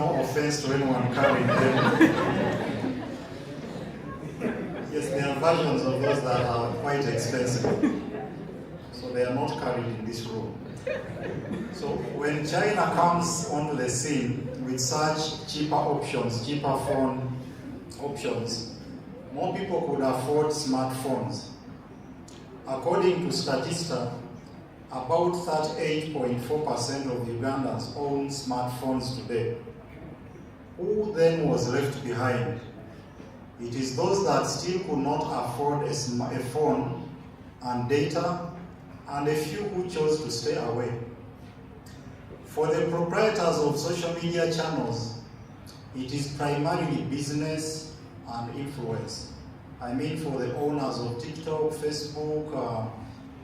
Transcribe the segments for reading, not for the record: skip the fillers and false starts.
no offense to anyone carrying them. Yes, there are versions of those that are quite expensive. So they are not carried in this room. So when China comes onto the scene with such cheaper options, cheaper phone options, more people could afford smartphones. According to Statista, about 38.4% of Ugandans own smartphones today. Who then was left behind? It is those that still could not afford a phone and data, and a few who chose to stay away. For the proprietors of social media channels, it is primarily business and influence. I mean for the owners of TikTok, Facebook,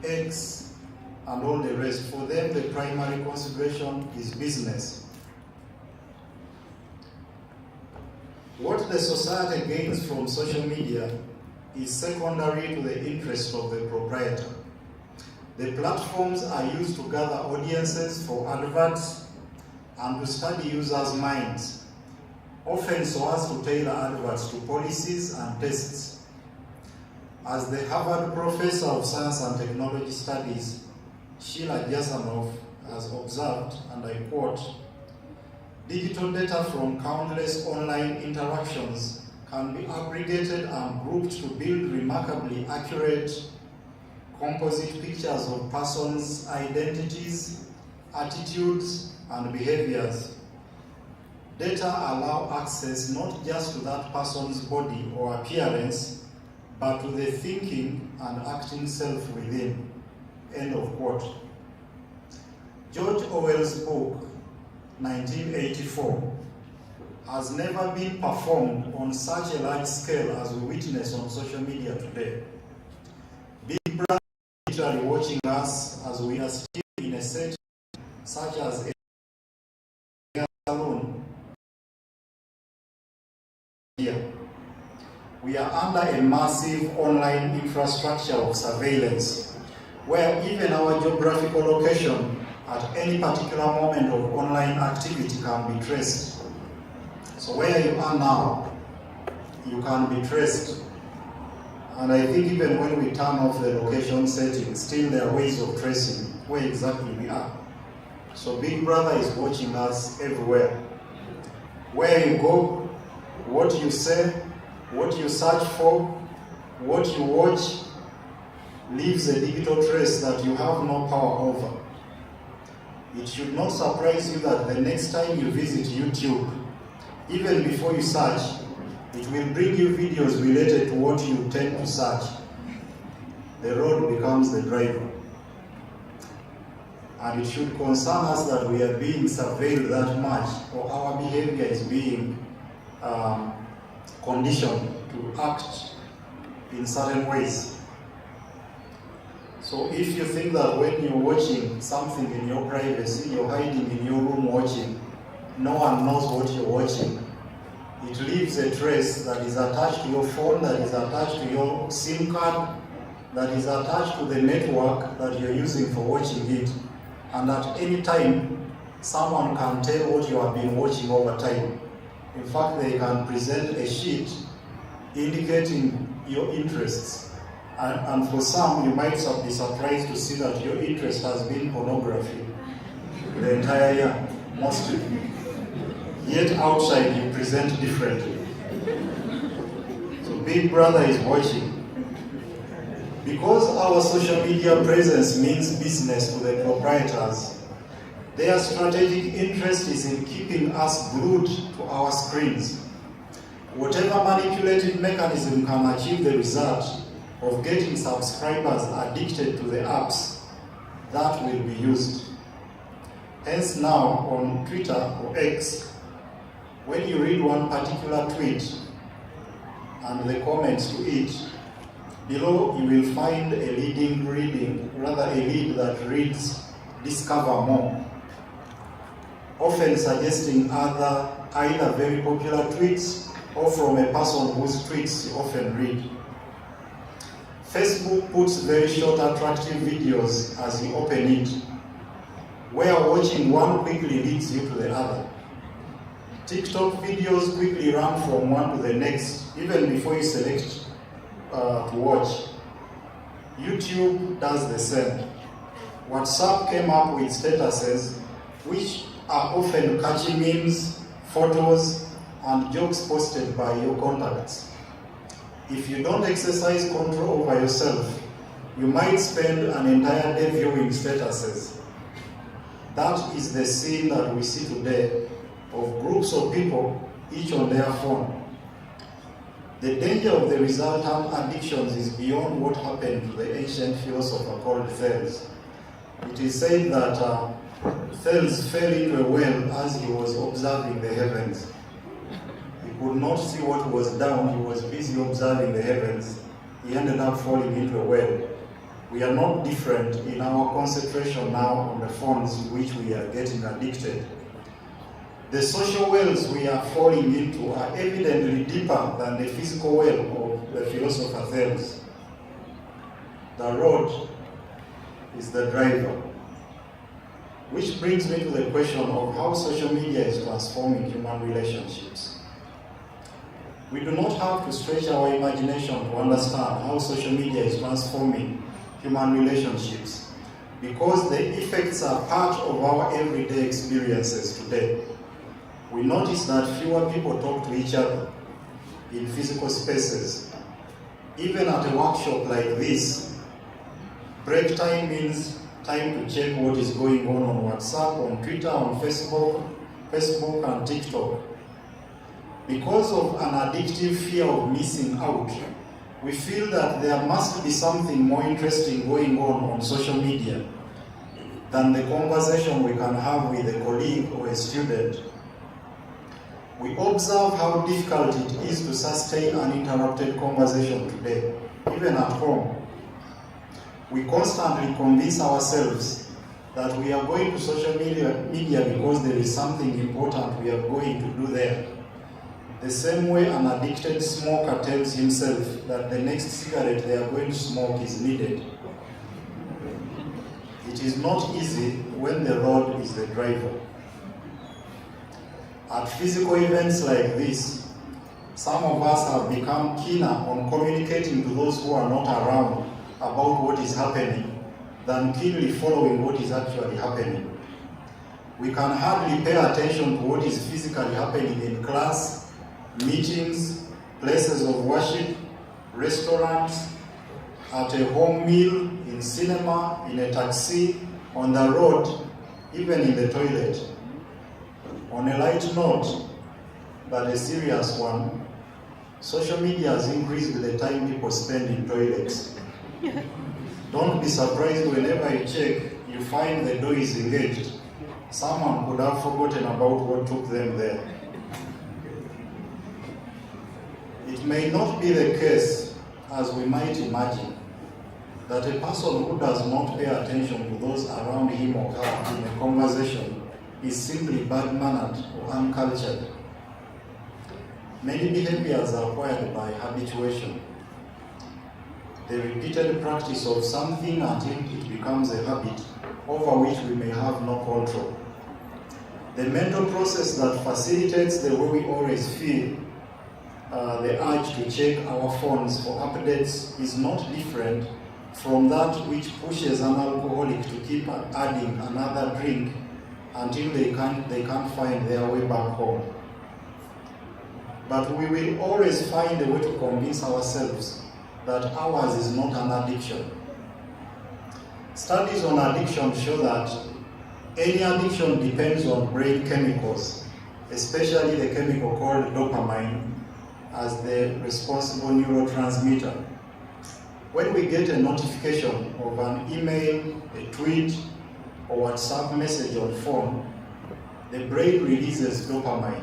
X, and all the rest. For them, the primary consideration is business. What the society gains from social media is secondary to the interest of the proprietor. The platforms are used to gather audiences for adverts and to study users' minds, often so as to tailor adverts to policies and tests. As the Harvard Professor of Science and Technology Studies, Sheila Jasanov, has observed, and I quote, "Digital data from countless online interactions can be aggregated and grouped to build remarkably accurate composite pictures of persons' identities, attitudes, and behaviors. Data allow access not just to that person's body or appearance, but to the thinking and acting self within." End of quote. George Orwell's book, 1984, has never been performed on such a large scale as we witness on social media today. Big Brother is literally watching us as we are still in a setting such as a salon. Here, we are under a massive online infrastructure of surveillance, where even our geographical location at any particular moment of online activity can be traced. So where you are now, you can be traced. And I think even when we turn off the location settings, still there are ways of tracing where exactly we are. So Big Brother is watching us everywhere. Where you go, what you say, what you search for, what you watch, leaves a digital trace that you have no power over. It should not surprise you that the next time you visit YouTube, even before you search, it will bring you videos related to what you tend to search. The road becomes the driver. And it should concern us that we are being surveilled that much, or our behavior is being conditioned to act in certain ways. So if you think that when you're watching something in your privacy, you're hiding in your room watching, no one knows what you're watching, it leaves a trace that is attached to your phone, that is attached to your SIM card, that is attached to the network that you're using for watching it. And at any time, someone can tell what you have been watching over time. In fact, they can present a sheet indicating your interests. And for some, you might be surprised to see that your interest has been pornography the entire year, mostly. Yet outside, you present differently. So Big Brother is watching. Because our social media presence means business to the proprietors, their strategic interest is in keeping us glued to our screens. Whatever manipulative mechanism can achieve the result of getting subscribers addicted to the apps, that will be used. Hence now on Twitter or X, when you read one particular tweet and the comments to it, below you will find a lead that reads, "Discover more," often suggesting either very popular tweets or from a person whose tweets you often read. Facebook puts very short attractive videos as you open it, where watching one quickly leads you to the other. TikTok videos quickly run from one to the next, even before you select to watch. YouTube does the same. WhatsApp came up with statuses, which are often catchy memes, photos, and jokes posted by your contacts. If you don't exercise control over yourself, you might spend an entire day viewing statuses. That is the scene that we see today of groups of people, each on their phone. The danger of the resultant addictions is beyond what happened to the ancient philosopher called Thales. It is said that Thales fell into a well as he was observing the heavens. He could not see what was down, he was busy observing the heavens. He ended up falling into a well. We are not different in our concentration now on the phones to which we are getting addicted. The social wells we are falling into are evidently deeper than the physical well of the philosopher Thales. The road is the driver. Which brings me to the question of how social media is transforming human relationships. We do not have to stretch our imagination to understand how social media is transforming human relationships, because the effects are part of our everyday experiences today. We notice that fewer people talk to each other in physical spaces. Even at a workshop like this, break time means time to check what is going on WhatsApp, on Twitter, on Facebook and TikTok. Because of an addictive fear of missing out, we feel that there must be something more interesting going on social media than the conversation we can have with a colleague or a student. We observe how difficult it is to sustain uninterrupted conversation today, even at home. We constantly convince ourselves that we are going to social media because there is something important we are going to do there. The same way an addicted smoker tells himself that the next cigarette they are going to smoke is needed. It is not easy when the road is the driver. At physical events like this, some of us have become keener on communicating to those who are not around about what is happening than keenly following what is actually happening. We can hardly pay attention to what is physically happening in class, meetings, places of worship, restaurants, at a home meal, in cinema, in a taxi, on the road, even in the toilet. On a light note, but a serious one, social media has increased the time people spend in toilets. Don't be surprised whenever you check, you find the door is engaged. Someone could have forgotten about what took them there. It may not be the case, as we might imagine, that a person who does not pay attention to those around him or her in a conversation is simply bad-mannered or uncultured. Many behaviors are acquired by habituation. The repeated practice of something until it becomes a habit over which we may have no control. The mental process that facilitates the way we always feel the urge to check our phones for updates is not different from that which pushes an alcoholic to keep adding another drink until they can't find their way back home. But we will always find a way to convince ourselves that ours is not an addiction. Studies on addiction show that any addiction depends on brain chemicals, especially the chemical called dopamine, as the responsible neurotransmitter. When we get a notification of an email, a tweet, or WhatsApp message on phone, the brain releases dopamine.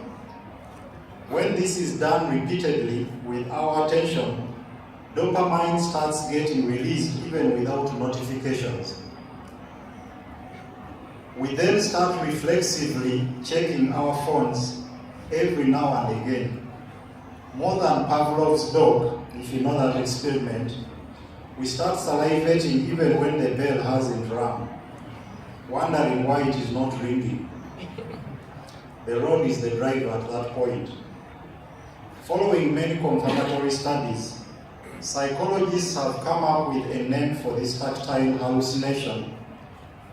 When this is done repeatedly with our attention, dopamine starts getting released even without notifications. We then start reflexively checking our phones every now and again. More than Pavlov's dog, if you know that experiment, we start salivating even when the bell hasn't rung, wondering why it is not ringing. The road is the driver at that point. Following many confirmatory studies, psychologists have come up with a name for this tactile hallucination.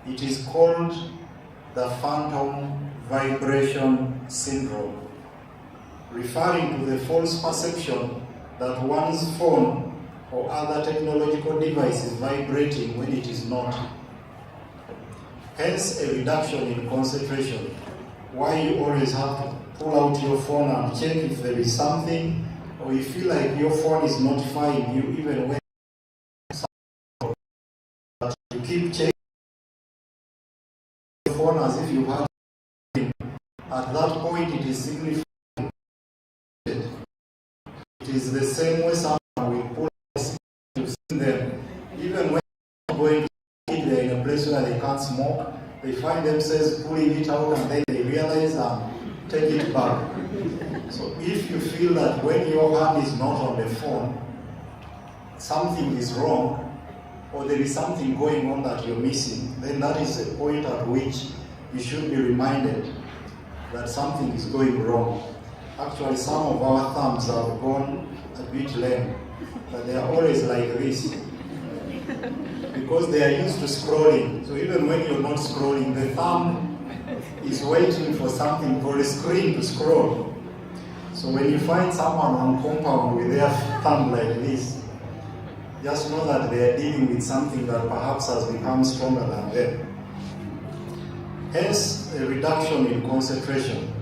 It is called the phantom vibration syndrome, referring to the false perception that one's phone or other technological device is vibrating when it is not. Hence, a reduction in concentration. Why you always have to pull out your phone and check if there is something, or you feel like your phone is notifying you even when you keep checking your phone as if you have something. At that point, it is significant. It is the same way someone will pull out to see them. Even when they're going to eat, they're in a place where they can't smoke, they find themselves pulling it out and then they realize and take it back. So if you feel that when your hand is not on the phone, something is wrong, or there is something going on that you're missing, then that is a point at which you should be reminded that something is going wrong. Actually, some of our thumbs have gone a bit lame, but they are always like this because they are used to scrolling. So even when you're not scrolling, the thumb is waiting for something, for a screen to scroll. So when you find someone on compound with their thumb like this, just know that they are dealing with something that perhaps has become stronger than them. Hence, a reduction in concentration.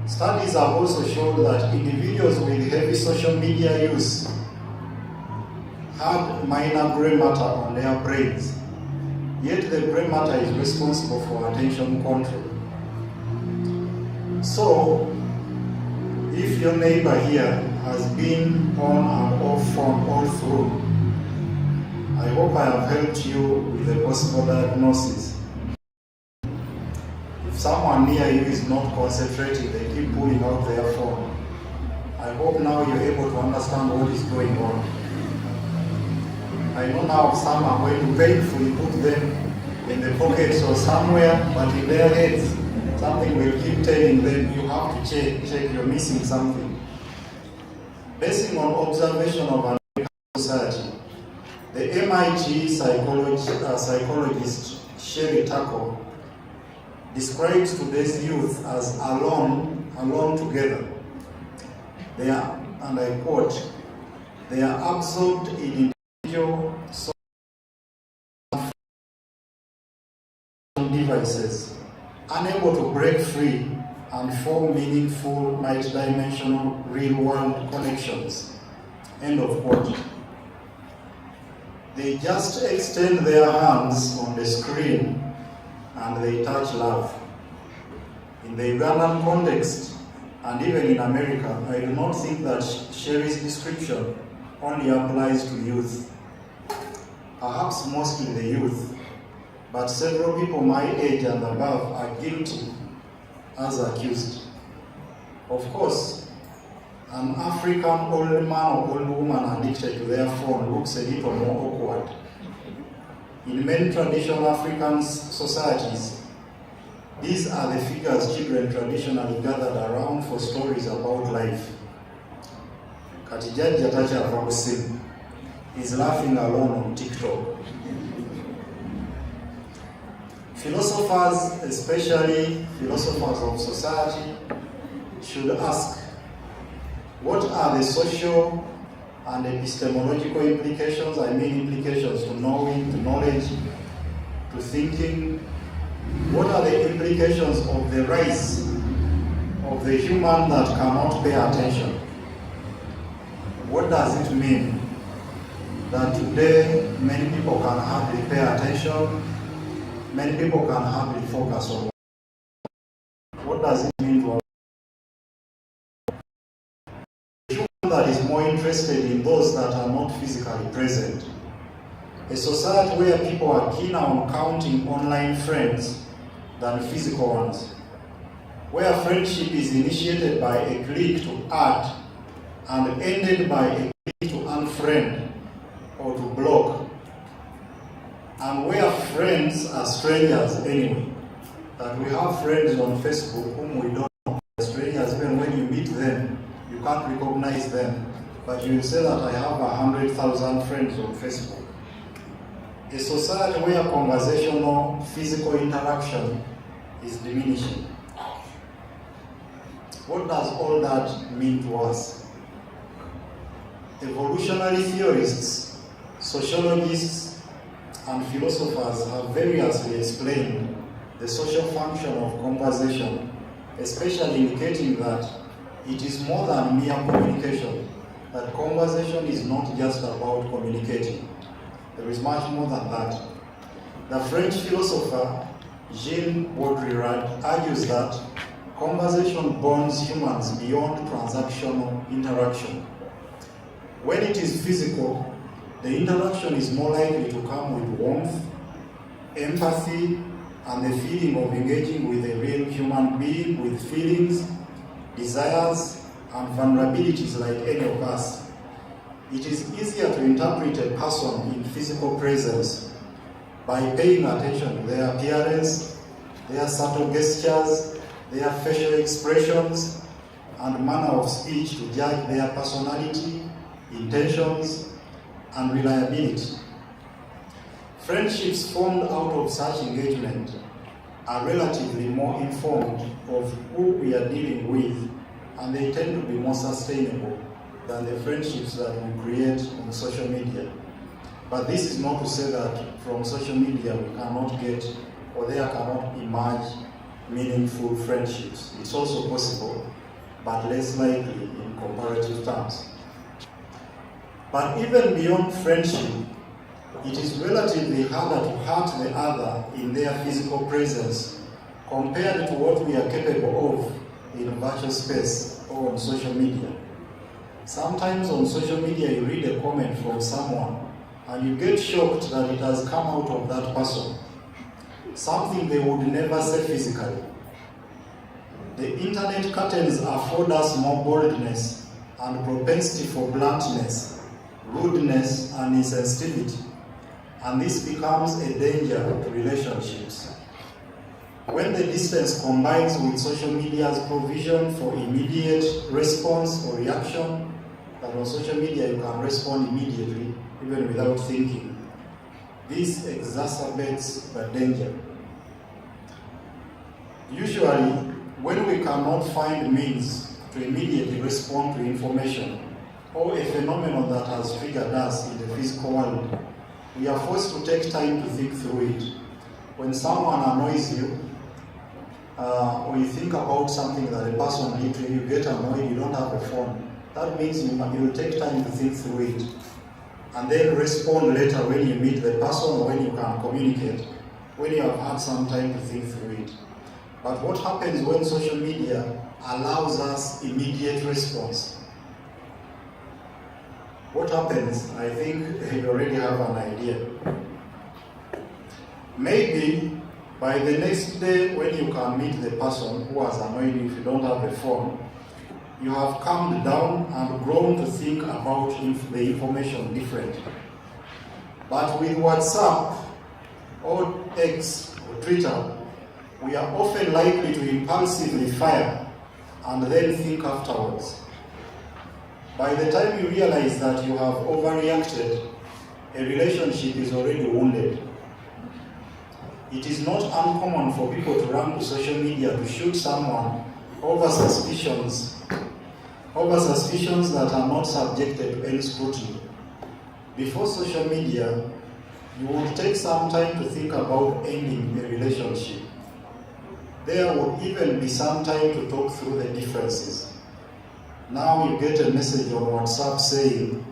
Studies have also shown that individuals with heavy social media use had minor gray matter on their brains, yet the gray matter is responsible for attention control. So, if your neighbor here has been on and off phone all through, I hope I have helped you with a possible diagnosis. If someone near you is not concentrating, they keep pulling out their phone, I hope now you're able to understand what is going on. I know now some are going to painfully put them in the pockets or somewhere, but in their heads, something will keep telling them, you have to check, you're missing something. Based on observation of American society, the MIT psychologist Sherry Turkle describes today's youth as alone together. They are, and I quote, they are absorbed in individual devices, unable to break free and form meaningful, multidimensional, real-world connections. End of quote. They just extend their hands on the screen and they touch love. In the Ugandan context, and even in America, I do not think that Sherry's description only applies to youth. Perhaps mostly the youth, but several people my age and above are guilty as accused. Of course, an African old man or old woman addicted to their phone looks a little more awkward. In many traditional African societies, these are the figures children traditionally gathered around for stories about life. Katijaji Atacha Rabusim is laughing alone on TikTok. Philosophers, especially philosophers of society, should ask, what are the social and epistemological implications, implications to knowing, to knowledge, to thinking? What are the implications of the rise of the human that cannot pay attention? What does it mean that today many people can hardly pay attention, many people can hardly focus on? What does it mean to a human that is more interested in those that are not physically present? A society where people are keener on counting online friends than physical ones, where friendship is initiated by a click to add and ended by a click to unfriend or to block, and where friends are strangers anyway. that we have friends on Facebook whom we don't know, strangers. Even when you meet them, you can't recognize them. But you say that I have 100,000 friends on Facebook. A society where conversational, physical interaction is diminishing. What does all that mean to us? Evolutionary theorists, sociologists, and philosophers have variously explained the social function of conversation, especially indicating that it is more than mere communication, that conversation is not just about communicating. There is much more than that. The French philosopher Jean Baudrillard argues that conversation bonds humans beyond transactional interaction. When it is physical, the interaction is more likely to come with warmth, empathy, and the feeling of engaging with a real human being with feelings, desires, and vulnerabilities like any of us. It is easier to interpret a person in physical presence by paying attention to their appearance, their subtle gestures, their facial expressions, and manner of speech to judge their personality, intentions, and reliability. Friendships formed out of such engagement are relatively more informed of who we are dealing with, and they tend to be more sustainable than the friendships that we create on social media. But this is not to say that from social media we cannot get, or there cannot emerge meaningful friendships. It's also possible, but less likely in comparative terms. But even beyond friendship, it is relatively harder to hurt the other in their physical presence compared to what we are capable of in virtual space or on social media. Sometimes on social media you read a comment from someone and you get shocked that it has come out of that person. Something they would never say physically. The internet curtains afford us more boldness and propensity for bluntness, rudeness, and insensitivity. And this becomes a danger to relationships. When the distance combines with social media's provision for immediate response or reaction, that on social media you can respond immediately, even without thinking, this exacerbates the danger. Usually, when we cannot find means to immediately respond to information or a phenomenon that has triggered us in the physical world, we are forced to take time to think through it. When someone annoys you, or you think about something that a person did to you, you get annoyed, you don't have a phone. That means you will take time to think through it and then respond later when you meet the person or when you can communicate, when you have had some time to think through it. But what happens when social media allows us immediate response? What happens? I think you already have an idea. Maybe by the next day when you can meet the person who has annoyed you if you don't have a phone, you have calmed down and grown to think about the information differently. But with WhatsApp or X or Twitter, we are often likely to impulsively fire and then think afterwards. By the time you realize that you have overreacted, a relationship is already wounded. It is not uncommon for people to run to social media to shoot someone over suspicions that are not subjected to any scrutiny. Before social media, you would take some time to think about ending a relationship. There would even be some time to talk through the differences. Now you get a message on WhatsApp saying,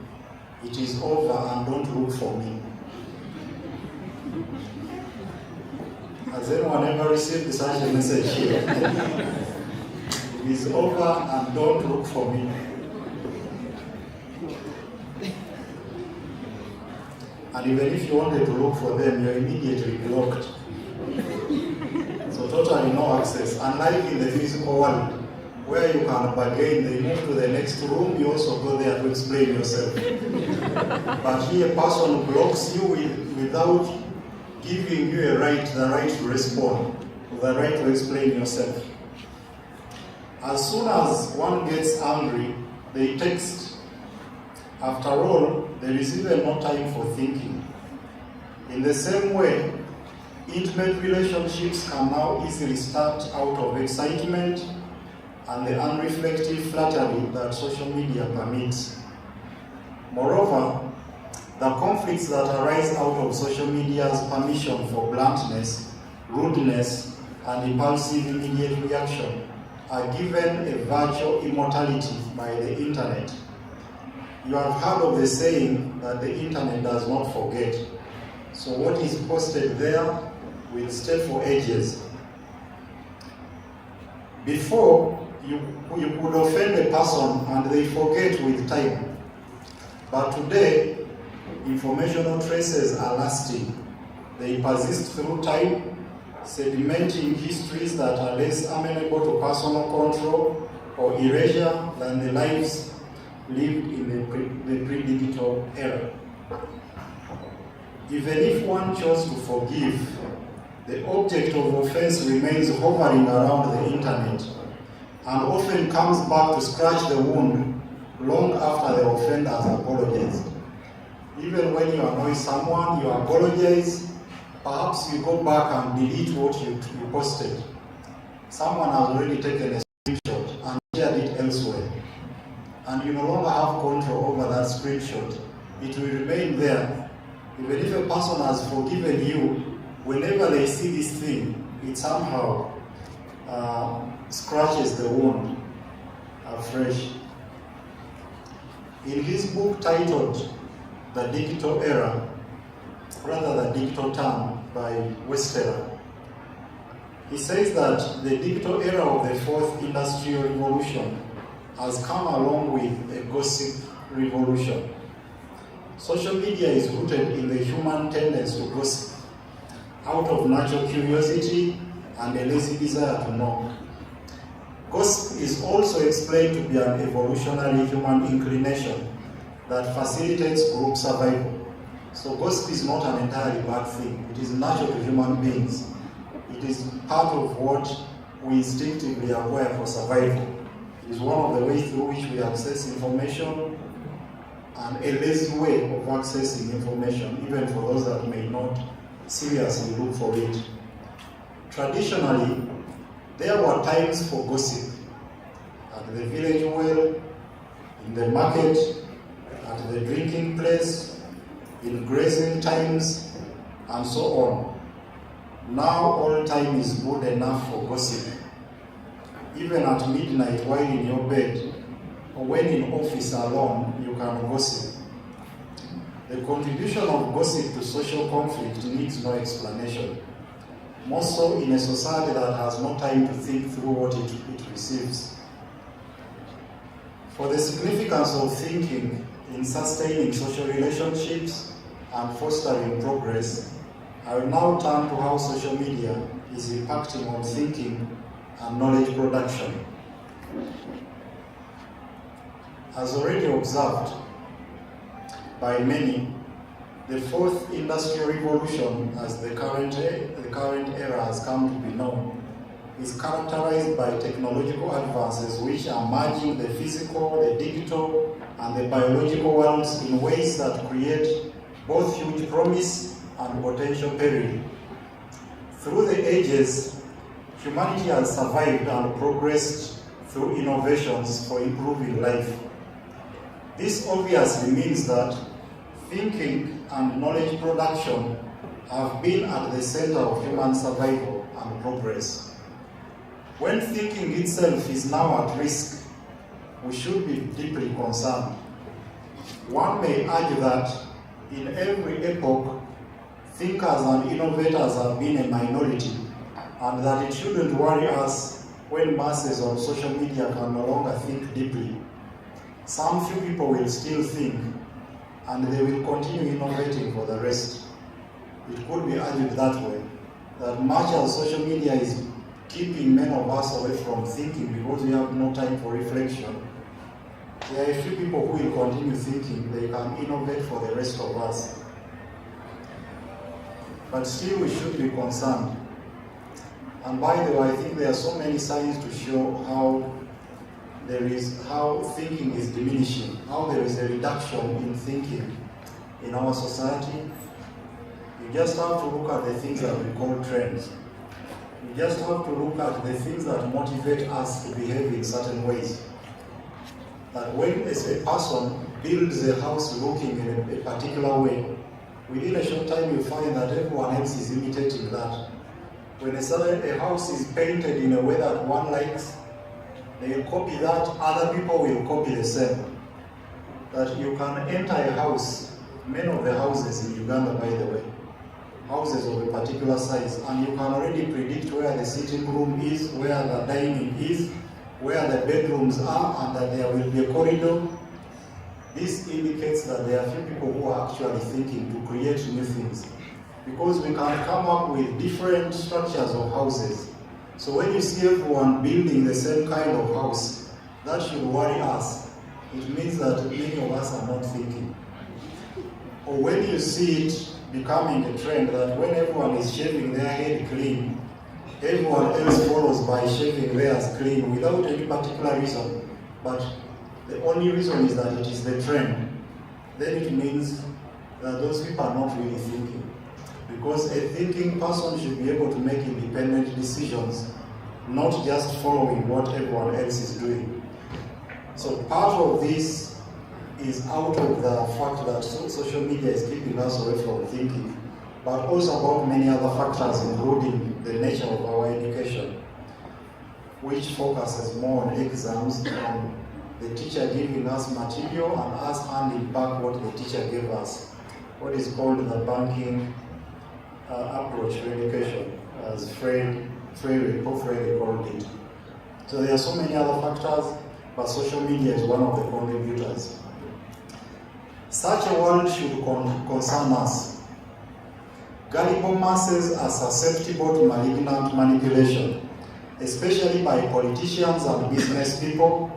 "It is over and don't look for me." Has anyone ever received such a message here? It is over and don't look for me. And even if you wanted to look for them, you're immediately blocked. So totally no access. Unlike in the physical world, where you can bargain, they move to the next room, you also go there to explain yourself. But here a person blocks you without giving you the right to respond. the right to explain yourself. As soon as one gets angry, they text. After all, there is even no time for thinking. In the same way, intimate relationships can now easily start out of excitement and the unreflective flattery that social media permits. Moreover, the conflicts that arise out of social media's permission for bluntness, rudeness, and impulsive immediate reaction are given a virtual immortality by the internet. You have heard of the saying that the internet does not forget. So what is posted there will stay for ages. Before, you could offend a person and they forget with time. But today, informational traces are lasting. They persist through time, sedimenting histories that are less amenable to personal control or erasure than the lives lived in the pre-digital era. Even if one chose to forgive, the object of offense remains hovering around the internet and often comes back to scratch the wound long after the offender has apologized. Even when you annoy someone, you apologize, perhaps you go back and delete what you posted. Someone has already taken a screenshot and shared it elsewhere. And you no longer have control over that screenshot. It will remain there. Even if a person has forgiven you, whenever they see this thing, it somehow scratches the wound afresh. In his book titled The Digital Era, rather the Digital Term by Westerer, he says that the digital era of the fourth industrial revolution has come along with a gossip revolution. Social media is rooted in the human tendency to gossip, out of natural curiosity and a lazy desire to know. Gossip is also explained to be an evolutionary human inclination that facilitates group survival. So gossip is not an entirely bad thing. It is natural to human beings. It is part of what we instinctively acquire for survival. It is one of the ways through which we access information, and a lazy way of accessing information, even for those that may not seriously look for it. Traditionally, there were times for gossip at the village well, in the market, at the drinking place, in grazing times, and so on. Now all time is good enough for gossip. Even at midnight while in your bed, or when in office alone, you can gossip. The contribution of gossip to social conflict needs no explanation, more so in a society that has no time to think through what it receives. For the significance of thinking in sustaining social relationships and fostering progress, I will now turn to how social media is impacting on thinking and knowledge production. As already observed by many, the fourth industrial revolution, as the current era has come to be known, is characterized by technological advances which are merging the physical, the digital, and the biological worlds in ways that create both huge promise and potential peril. Through the ages, humanity has survived and progressed through innovations for improving life. This obviously means that thinking and knowledge production have been at the center of human survival and progress. When thinking itself is now at risk, we should be deeply concerned. One may argue that in every epoch, thinkers and innovators have been a minority, and that it shouldn't worry us when masses on social media can no longer think deeply. Some few people will still think, and they will continue innovating for the rest. It could be argued that way, that much as social media is keeping many of us away from thinking because we have no time for reflection, there are a few people who will continue thinking. They can innovate for the rest of us. But still we should be concerned. And by the way, I think there are so many signs to show how thinking is diminishing, how there is a reduction in thinking in our society. You just have to look at the things that we call trends. You just have to look at the things that motivate us to behave in certain ways. That when a person builds a house looking in a particular way, within a short time you find that everyone else is imitating that. When a house is painted in a way that one likes, they will copy that, other people will copy the same. That you can enter a house, many of the houses in Uganda, by the way, houses of a particular size, and you can already predict where the sitting room is, where the dining is, where the bedrooms are, and that there will be a corridor. This indicates that there are few people who are actually thinking to create new things. Because we can come up with different structures of houses. So when you see everyone building the same kind of house, that should worry us. It means that many of us are not thinking. Or when you see it becoming a trend that when everyone is shaving their head clean, everyone else follows by shaving theirs clean without any particular reason, but the only reason is that it is the trend, then it means that those people are not really thinking. Because a thinking person should be able to make independent decisions, not just following what everyone else is doing. So part of this is out of the fact that social media is keeping us away from thinking, but also about many other factors, including the nature of our education, which focuses more on exams, on the teacher giving us material and us handing back what the teacher gave us, what is called the banking approach to education, as Freire called it. So there are so many other factors, but social media is one of the contributors. Such a world should concern us. Gullible masses are susceptible to malignant manipulation, especially by politicians and business people,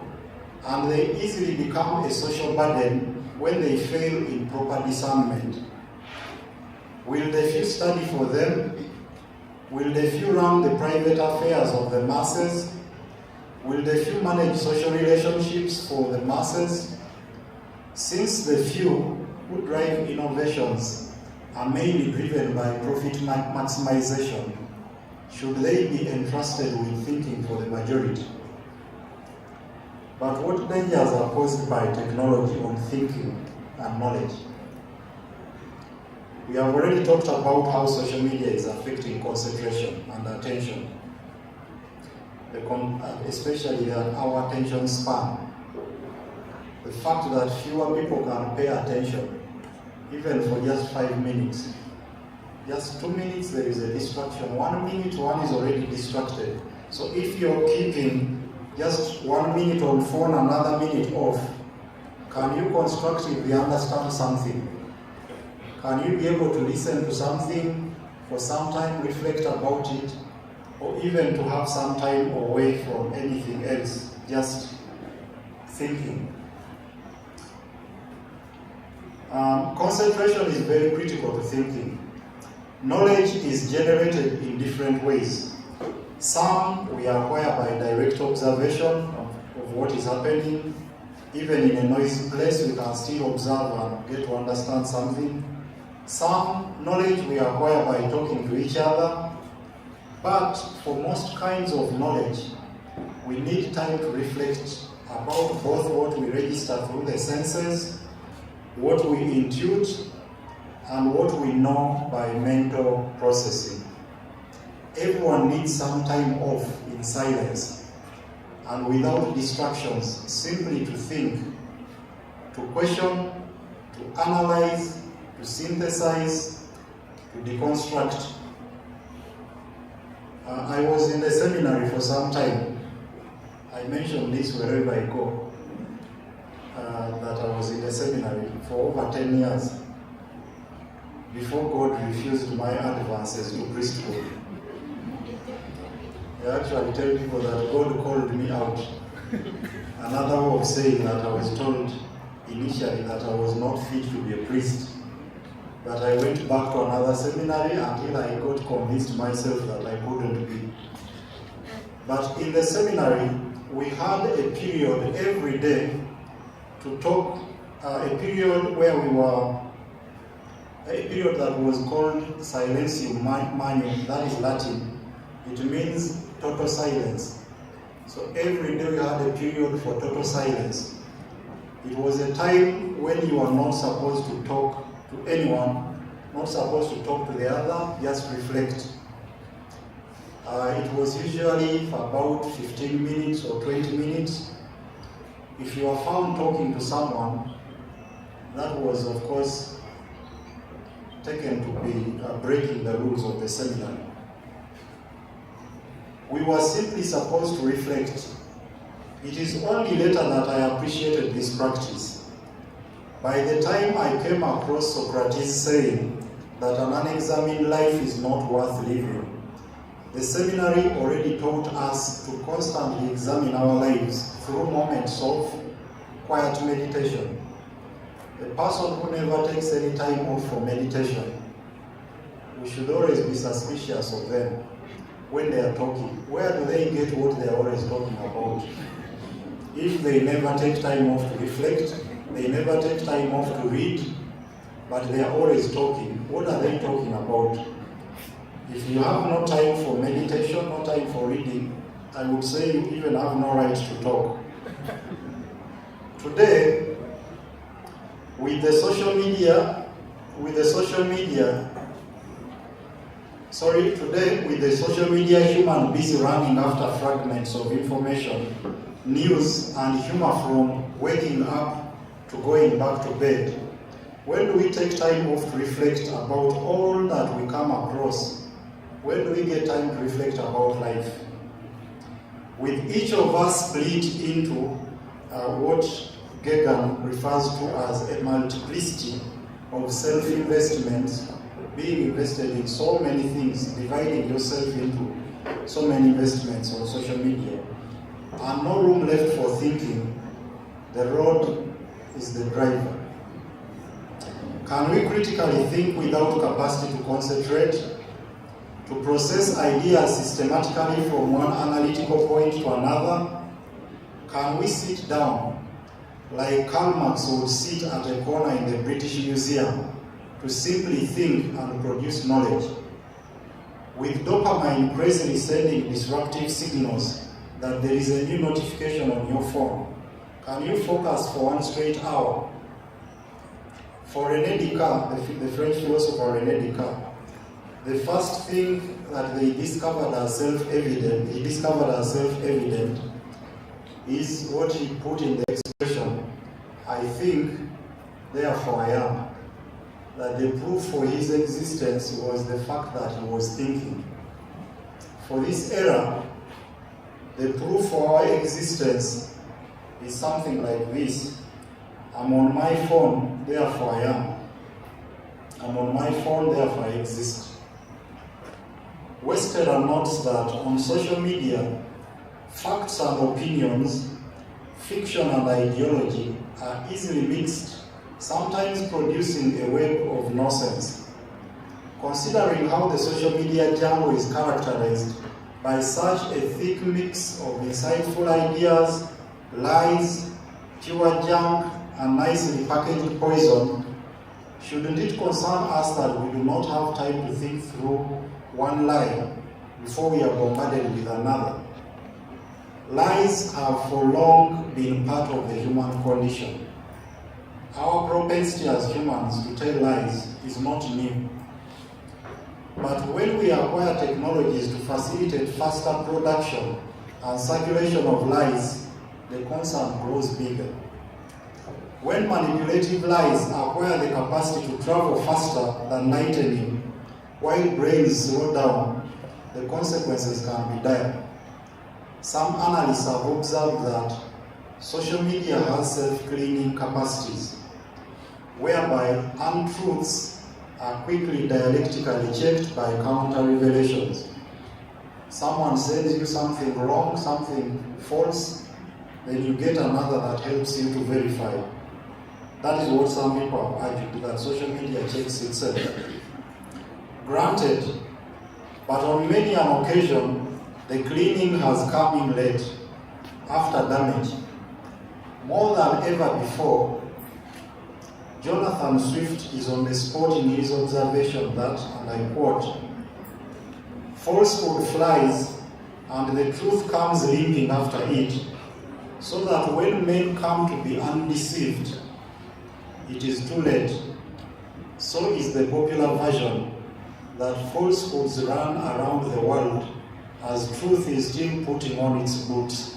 and they easily become a social burden when they fail in proper discernment. Will the few study for them? Will the few run the private affairs of the masses? Will the few manage social relationships for the masses? Since the few who drive innovations are mainly driven by profit maximization, should they be entrusted with thinking for the majority? But what dangers are caused by technology on thinking and knowledge? We have already talked about how social media is affecting concentration and attention, especially our attention span. The fact that fewer people can pay attention, even for just 5 minutes. Just 2 minutes, there is a distraction. 1 minute, one is already distracted. So if you're keeping just 1 minute on phone, another minute off, can you constructively understand something? Can you be able to listen to something for some time, reflect about it, or even to have some time away from anything else, just thinking? Concentration is very critical to thinking. Knowledge is generated in different ways. Some we acquire by direct observation of what is happening. Even in a noisy place, we can still observe and get to understand something. Some knowledge we acquire by talking to each other. But for most kinds of knowledge, we need time to reflect about both what we register through the senses, what we intuit, and what we know by mental processing. Everyone needs some time off in silence and without distractions, simply to think, to question, to analyze, to synthesize, to deconstruct. I was in the seminary for some time. I mentioned this wherever I go, that I was in the seminary for over 10 years before God refused my advances to priesthood. I actually tell people that God called me out. Another way of saying that I was told initially that I was not fit to be a priest. But I went back to another seminary until I got convinced myself that I couldn't be. But in the seminary, we had a period every day to talk, a period that was called Silentium Manuum, that is Latin. It means total silence. So every day we had a period for total silence. It was a time when you are not supposed to talk to anyone, not supposed to talk to the other, just reflect. It was usually for about 15 minutes or 20 minutes. If you are found talking to someone, that was of course taken to be breaking the rules of the seminary. We were simply supposed to reflect. It is only later that I appreciated this practice. By the time I came across Socrates saying that an unexamined life is not worth living, the seminary already taught us to constantly examine our lives through moments of quiet meditation. A person who never takes any time off for meditation, we should always be suspicious of them when they are talking. Where do they get what they are always talking about? If they never take time off to reflect, they never take time off to read, but they are always talking. What are they talking about? If you have no time for meditation, no time for reading, I would say you even have no right to talk. Today, with the social media, human busy running after fragments of information, news, and humor from waking up to going back to bed. When do we take time off to reflect about all that we come across? When do we get time to reflect about life? With each of us split into what Gegan refers to as a multiplicity of self-investments, being invested in so many things, dividing yourself into so many investments on social media, and no room left for thinking, the road is the driver. Can we critically think without capacity to concentrate? To process ideas systematically from one analytical point to another? Can we sit down, like Karl Marx would sit at a corner in the British Museum, to simply think and produce knowledge? With dopamine crazily sending disruptive signals that there is a new notification on your phone, can you focus for 1 straight hour? For René Descartes, the French philosopher René Descartes, the first thing that he discovered as self-evident is what he put in the expression, I think, therefore I am. That the proof for his existence was the fact that he was thinking. For this era, the proof for our existence is something like this. I'm on my phone, therefore I am. I'm on my phone, therefore I exist. Westerner notes that on social media, facts and opinions, fiction and ideology are easily mixed, sometimes producing a web of nonsense. Considering how the social media jungle is characterized by such a thick mix of insightful ideas, lies, pure junk, and nicely packaged poison, shouldn't it concern us that we do not have time to think through one lie before we are bombarded with another? Lies have for long been part of the human condition. Our propensity as humans to tell lies is not new. But when we acquire technologies to facilitate faster production and circulation of lies, the concern grows bigger. When manipulative lies acquire the capacity to travel faster than lightning, while brains slow down, the consequences can be dire. Some analysts have observed that social media has self-cleaning capacities, whereby untruths are quickly dialectically checked by counter-revelations. Someone sends you something wrong, something false, then you get another that helps you to verify. That is what some people have argued, that social media checks itself. Granted, but on many an occasion, The cleaning has come in late, after damage. More than ever before, Jonathan Swift is on the spot in his observation that, and I quote, "Falsehood flies and the truth comes limping after it, so that when men come to be undeceived, it is too late." So is the popular version that falsehoods run around the world as truth is still putting on its boots.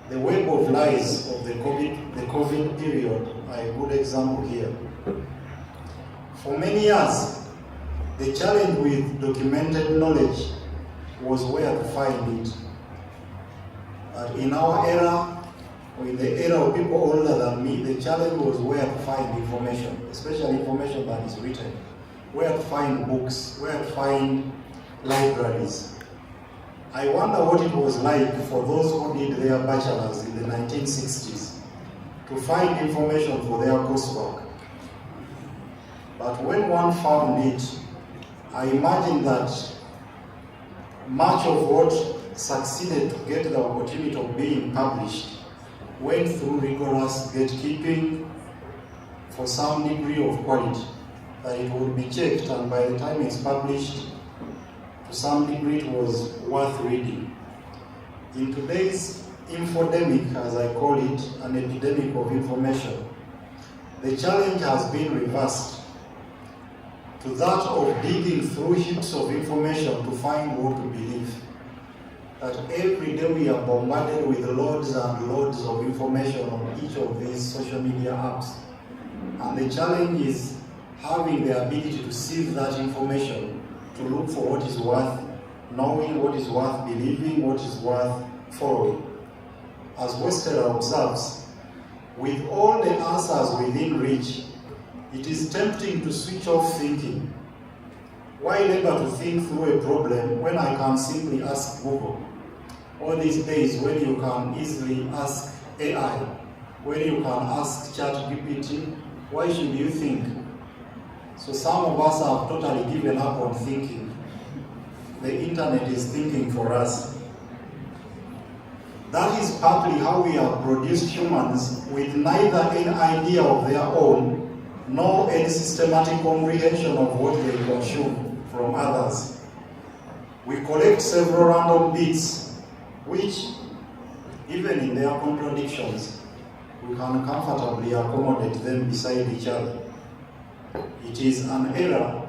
The web of lies of the COVID period are a good example here. For many years, the challenge with documented knowledge was where to find it. But in our era, or in the era of people older than me, the challenge was where to find information, especially information that is written, where to find books, where to find libraries. I wonder what it was like for those who did their bachelors in the 1960s to find information for their coursework. But when one found it, I imagine that much of what succeeded to get the opportunity of being published went through rigorous gatekeeping for some degree of quality, that it would be checked, and by the time it's published, to some degree it was worth reading. In today's infodemic, as I call it, an epidemic of information, the challenge has been reversed to that of digging through heaps of information to find what to believe. That every day we are bombarded with loads and loads of information on each of these social media apps. And the challenge is having the ability to sieve that information, to look for what is worth knowing, what is worth believing, what is worth following. As Westerer observes, with all the answers within reach, it is tempting to switch off thinking. Why labor to think through a problem when I can simply ask Google? All these days when you can easily ask AI, when you can ask ChatGPT, why should you think? So some of us have totally given up on thinking. The internet is thinking for us. That is partly how we have produced humans with neither an idea of their own, nor any systematic comprehension of what they consume from others. We collect several random bits, which, even in their contradictions, we can comfortably accommodate them beside each other. It is an era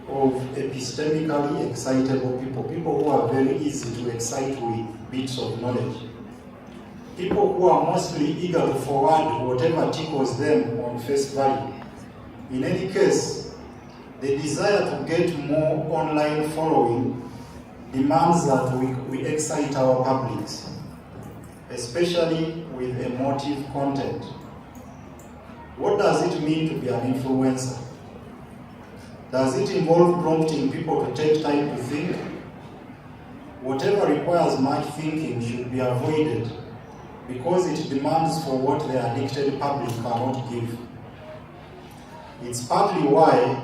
of epistemically excitable people, people who are very easy to excite with bits of knowledge, people who are mostly eager to forward whatever tickles them on face value. In any case, the desire to get more online following demands that we excite our publics, especially with emotive content. What does it mean to be an influencer? Does it involve prompting people to take time to think? Whatever requires much thinking should be avoided because it demands for what the addicted public cannot give. It's partly why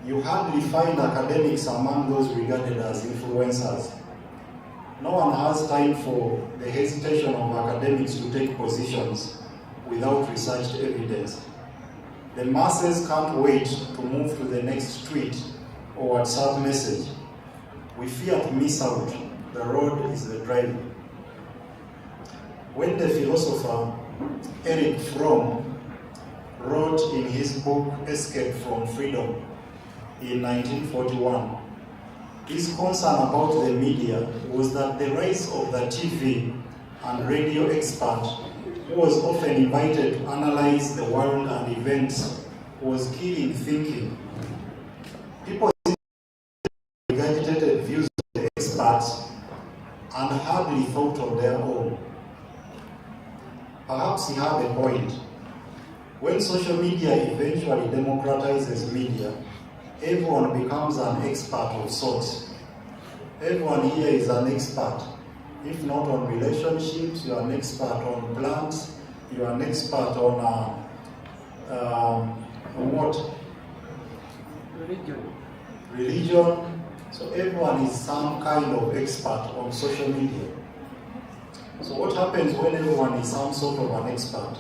you hardly find academics among those regarded as influencers. No one has time for the hesitation of academics to take positions without researched evidence. The masses can't wait to move to the next tweet or WhatsApp message. We fear to miss out. The road is the driver. When the philosopher Erich Fromm wrote in his book Escape from Freedom in 1941, his concern about the media was that the rise of the TV and radio expert, who was often invited to analyze the world and events, was killing thinking. People regurgitated views of the experts and hardly thought of their own. Perhaps he had a point. When social media eventually democratizes media, everyone becomes an expert of sorts. Everyone here is an expert. If not on relationships, you are an expert on plants, you are an expert on what? Religion. Religion, So everyone is some kind of expert on social media. So what happens when everyone is some sort of an expert?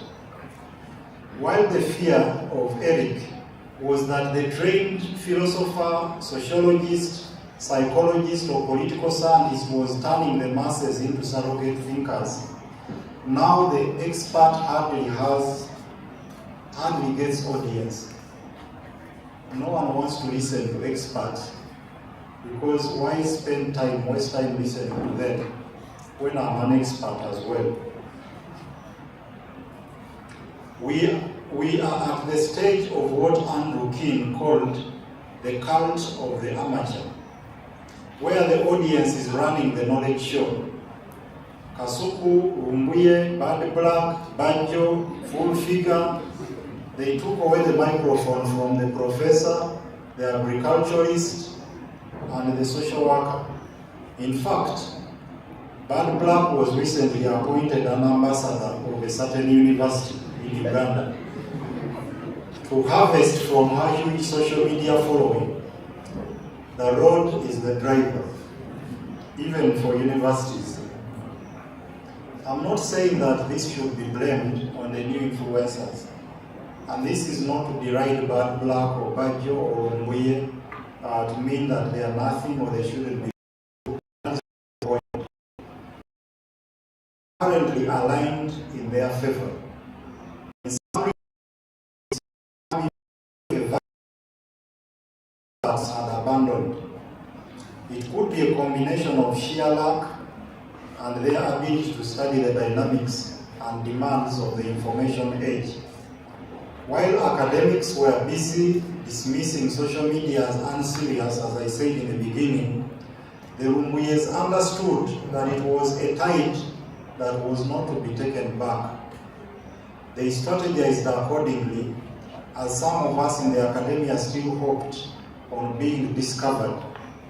While the fear of Eric was that the trained philosopher, sociologist, psychologist, or political scientist was turning the masses into surrogate thinkers, now the expert hardly gets audience. No one wants to listen to experts, because why waste time listening to them when I'm an expert as well? We are at the stage of what Andrew King called the cult of the amateur, where the audience is running the knowledge show. Kasuku, Rumbuye, Bad Black, Banjo, Full Figure, they took away the microphone from the professor, the agriculturist, and the social worker. In fact, Bad Black was recently appointed an ambassador of a certain university in Uganda to harvest from her huge social media following. The road is the driver, even for universities. I'm not saying that this should be blamed on the new influencers. And this is not to deride Bad Black or Bajo or Mbuye to mean that they are nothing or they shouldn't be currently aligned in their favor. In some that had abandoned. It could be a combination of sheer luck and their ability to study the dynamics and demands of the information age. While academics were busy dismissing social media as unserious, as I said in the beginning, the Rumbuyes understood that it was a tide that was not to be taken back. They strategized accordingly, as some of us in the academia still hoped on being discovered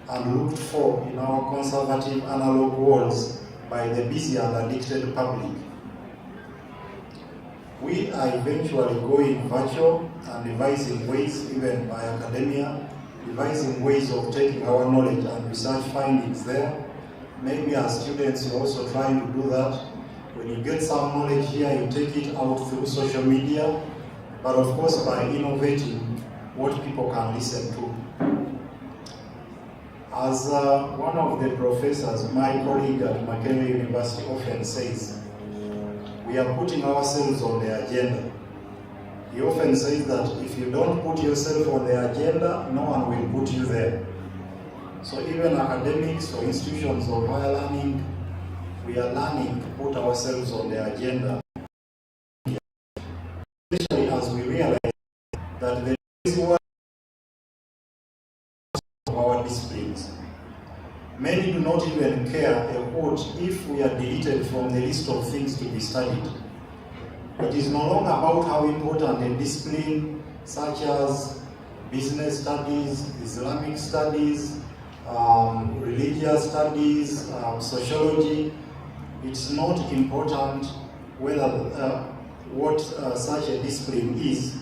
and looked for in our conservative analog worlds by the busy and addicted public. We are eventually going virtual and devising ways, even by academia, devising ways of taking our knowledge and research findings there. Maybe as students you're also trying to do that. When you get some knowledge here, you take it out through social media, but of course by innovating what people can listen to. As one of the professors, my colleague at McKinley University often says, we are putting ourselves on the agenda. He often says that if you don't put yourself on the agenda, no one will put you there. So even academics or institutions of higher learning, we are learning to put ourselves on the agenda, especially as we realize that there is one of our disciplines. Many do not even care a what if we are deleted from the list of things to be studied. It is no longer about how important a discipline such as business studies, Islamic studies, religious studies, sociology. It's not important whether what such a discipline is.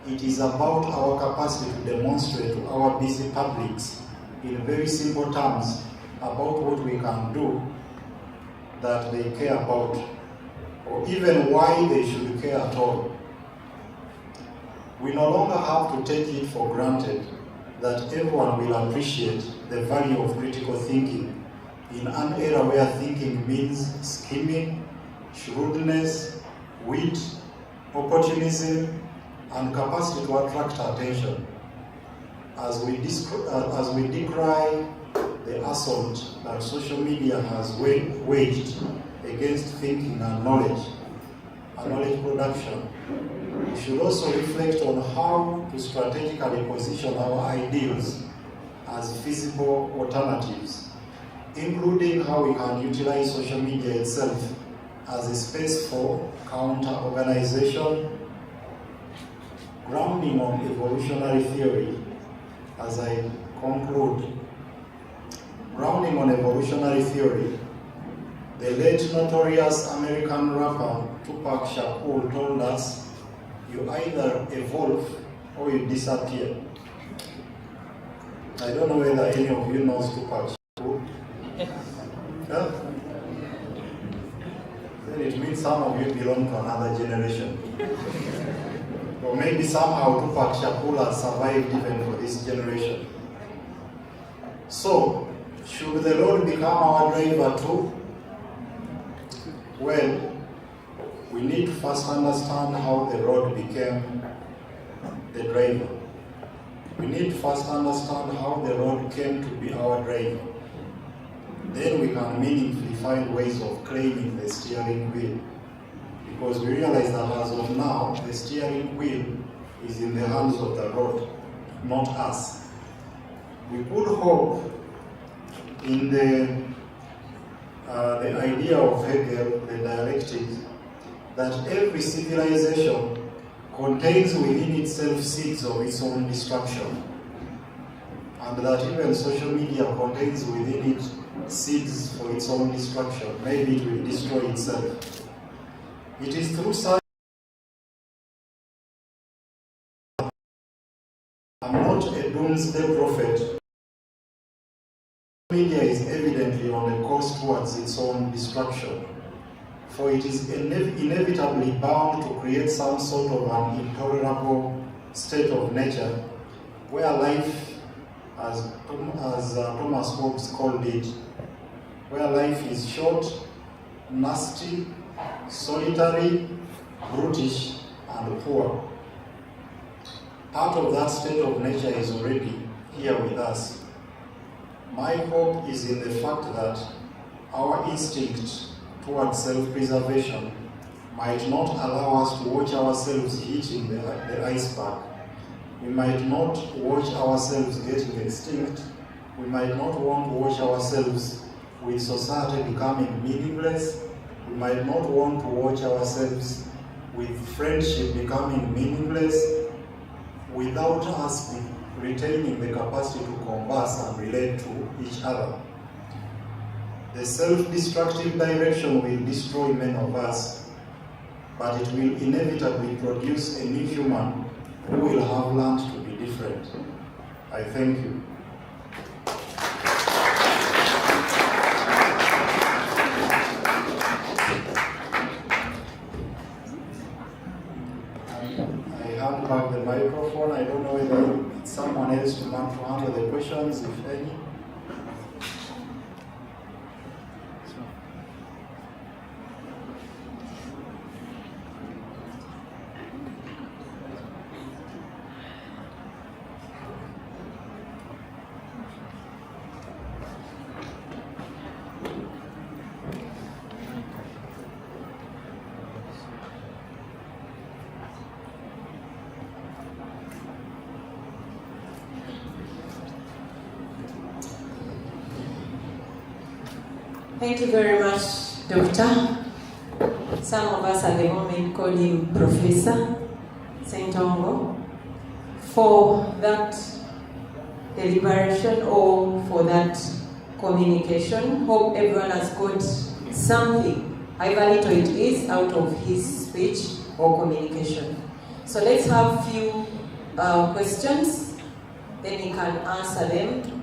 It is about our capacity to demonstrate to our busy publics in very simple terms about what we can do that they care about, or even why they should care at all. We no longer have to take it for granted that everyone will appreciate the value of critical thinking in an era where thinking means scheming, shrewdness, wit, opportunism, and capacity to attract attention. As we decry the assault that social media has waged against thinking and knowledge production, we should also reflect on how to strategically position our ideals as feasible alternatives, including how we can utilize social media itself as a space for counter-organization, grounding on evolutionary theory. As I conclude, grounding on evolutionary theory, the late notorious American rapper Tupac Shakur told us, you either evolve or you disappear. I don't know whether any of you knows Tupac Shakur. Yeah? Then it means some of you belong to another generation. Or maybe somehow Tupac Shakur has survived even for this generation. So, should the road become our driver too? Well, we need to first understand how the road became the driver. We need to first understand how the road came to be our driver. Then we can meaningfully find ways of claiming the steering wheel. Because we realize that as of now, the steering wheel is in the hands of the road, not us. We could hope in the idea of Hegel, the dialectic, that every civilization contains within itself seeds of its own destruction, and that even social media contains within it seeds for its own destruction. Maybe it will destroy itself. It is through such. I'm not a doomsday prophet. Media is evidently on a course towards its own destruction, for it is inevitably bound to create some sort of an intolerable state of nature where life, as Thomas Hobbes called it, where life is short, nasty, solitary, brutish, and poor. Part of that state of nature is already here with us. My hope is in the fact that our instinct towards self-preservation might not allow us to watch ourselves hitting the iceberg. We might not watch ourselves getting extinct. We might not want to watch ourselves with society becoming meaningless. We might not want to watch ourselves with friendship becoming meaningless without us retaining the capacity to converse and relate to each other. The self-destructive direction will destroy many of us, but it will inevitably produce a new human who will have learned to be different. I thank you. I hand back the microphone. I don't know whether it's someone else who wants to answer the questions, if any. Thank you very much, Doctor. Some of us at the moment call him Professor Ssentongo, for that deliberation or for that communication. Hope everyone has got something, however little it is, out of his speech or communication. So let's have a few questions, then he can answer them.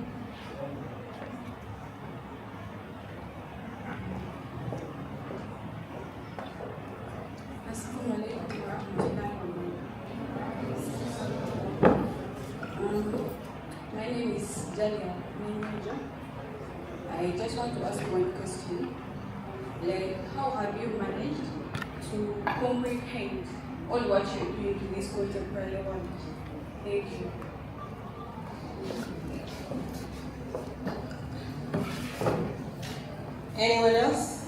My name is Jalia Manager. I just want to ask one question. Like, how have you managed to comprehend all what you're doing in this contemporary world? Thank you. Anyone else?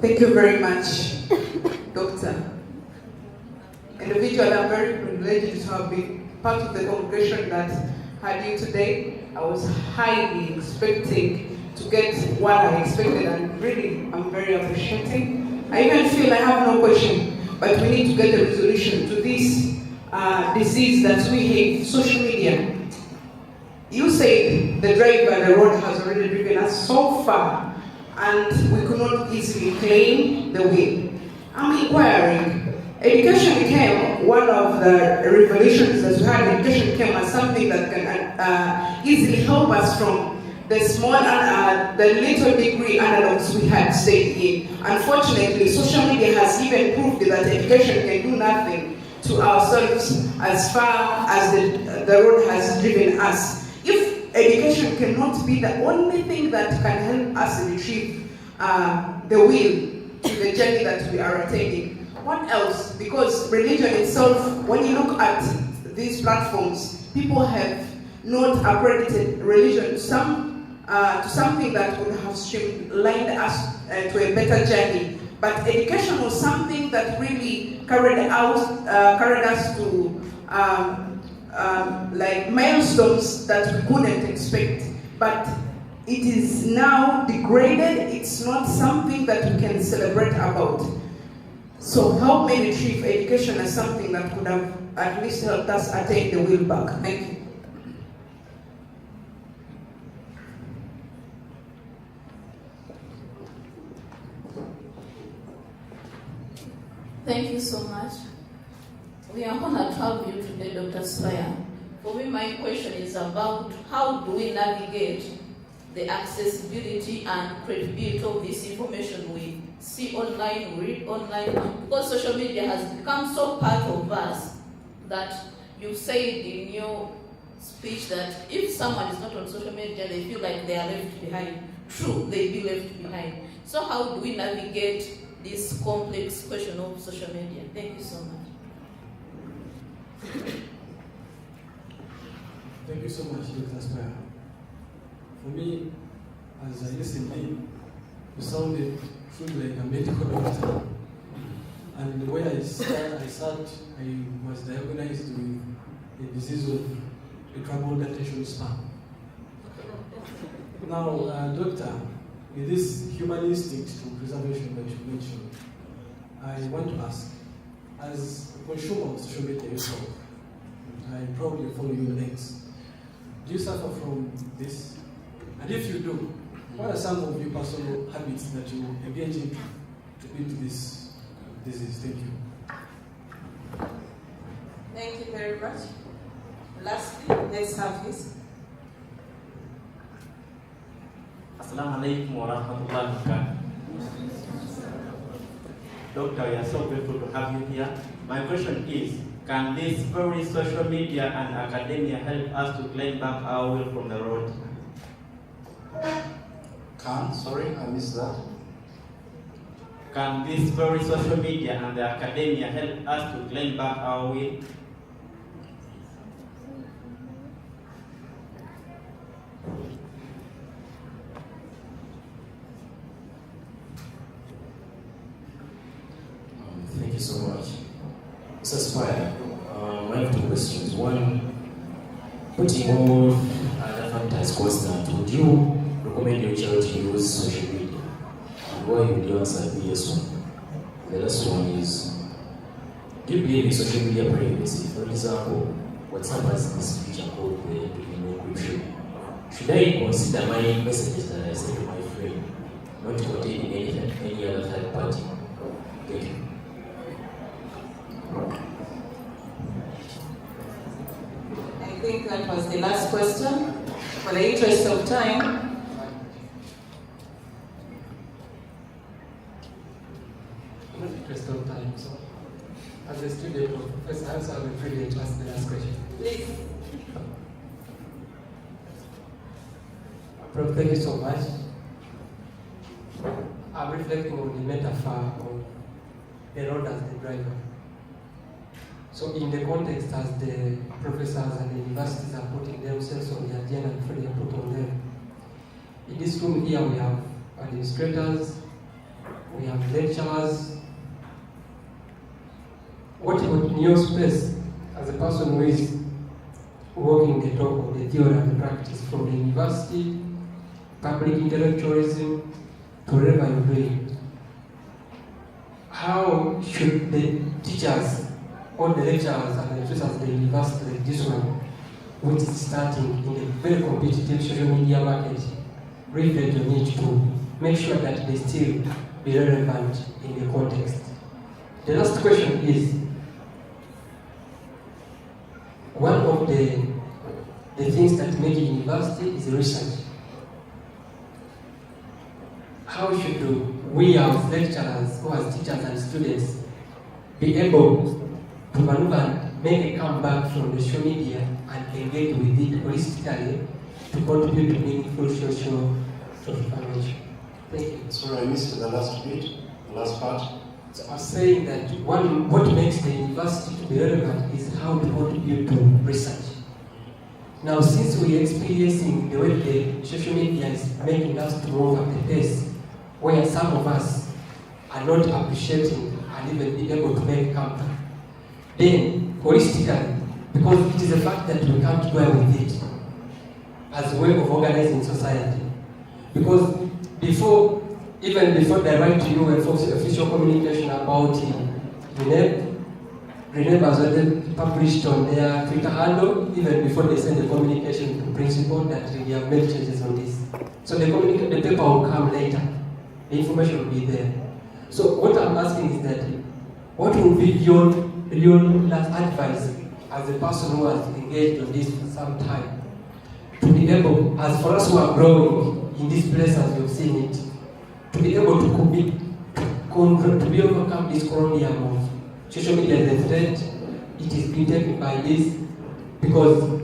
Thank you very much, Doctor. Individually, I'm very privileged to have been part of the congregation that had you today. I was highly expecting to get what I expected, and really, I'm very appreciating. I even feel I have no question, but we need to get a resolution to this disease that we hate, social media. You said the drive by the road has already driven us so far and we could not easily claim the wheel. I'm inquiring. Education became one of the revolutions that we had. Education became as something that can easily help us from the small and the little degree analogs we had stayed in. Unfortunately, social media has even proved that education can do nothing to ourselves as far as the road has driven us. If education cannot be the only thing that can help us retrieve the will to the journey that we are attaining, what else? Because religion itself, when you look at these platforms, people have not accredited religion to something that would have streamlined us to a better journey. But education was something that really carried us to like milestones that we couldn't expect. But it is now degraded. It's not something that we can celebrate about. So help me retrieve education as something that could have at least helped us attain the will back. Thank you. Thank you so much. We are honored to have you today, Dr. Spire. For me, my question is about how do we navigate the accessibility and credibility of this information we see online, we read online, because social media has become so part of us that you said in your speech that if someone is not on social media, they feel like they are left behind. True, they be left behind. So how do we navigate this complex question of social media? Thank you so much. Thank you so much, Dr. Spire. For me, as I listened in, you sounded truly like a medical doctor. And the way I sat, I was diagnosed with a disease of a troubled attention span. Now, doctor, with this human instinct to preservation that you mentioned, I want to ask, as a consumer of social media yourself, I probably follow your links. Do you suffer from this? And if you do, what are some of your personal habits that you engage in to beat this disease? Thank you. Thank you very much. Lastly, let's have this. Assalamu alaikum wa rahmatullahi wa barakatuh. Doctor, we are so grateful to have you here. My question is, can this very social media and academia help us to claim back our will from the road? Sorry, I missed that. Can this very social media and the academia help us to claim back our will? Thank you so much. Mr. Spire, I have two questions. One, putting all other factors constant, would you recommend your child to use social media? And why would you answer the yes one? The last one is, do you believe in social media privacy? For example, WhatsApp has this feature called the encryption. Should I consider my messages that I send to my friend not containing any other third party? Thank you. I think that was the last question. For the interest of time, in the interest of time, so as a student of Professor Hansa, I would really ask the last question. please. Prof, thank you so much. I'm reflecting on the metaphor of the road as the driver. So in the context as the professors and the universities are putting themselves on the agenda and fully put on them. In this room here we have administrators, we have lecturers. What about in your space, as a person who is walking the talk of the theory and the practice from the university, public intellectualism, to wherever you're doing, how should the teachers all the lecturers and the professors at the university like this one, which is starting in a very competitive social media market, really do need to make sure that they still be relevant in the context. The last question is, one of the things that make a university is research. How should we as lecturers or as teachers and students be able to maneuver and make a comeback from the social media and engage with it holistically to contribute to meaningful social transformation? Thank you. Sorry, I missed the last bit, the last part. So I'm saying that what makes the university to be relevant is how to contribute to research. Now, since we're experiencing the way the social media is making us to move at the pace where some of us are not appreciating and even be able to make comeback, then holistically, because it is a fact that we can't go with it as a way of organizing society. Because even before they write to you official communication about RENEB has already published on their Twitter handle, even before they send the communication to principal that they have made changes on this. So the paper will come later. The information will be there. So what I'm asking is that, what will be your last advice as a person who has engaged on this for some time, to be able, as for us who are growing in this place as you've seen it, to be able to be overcome this colonium of social media as a threat? It is being taken by this, because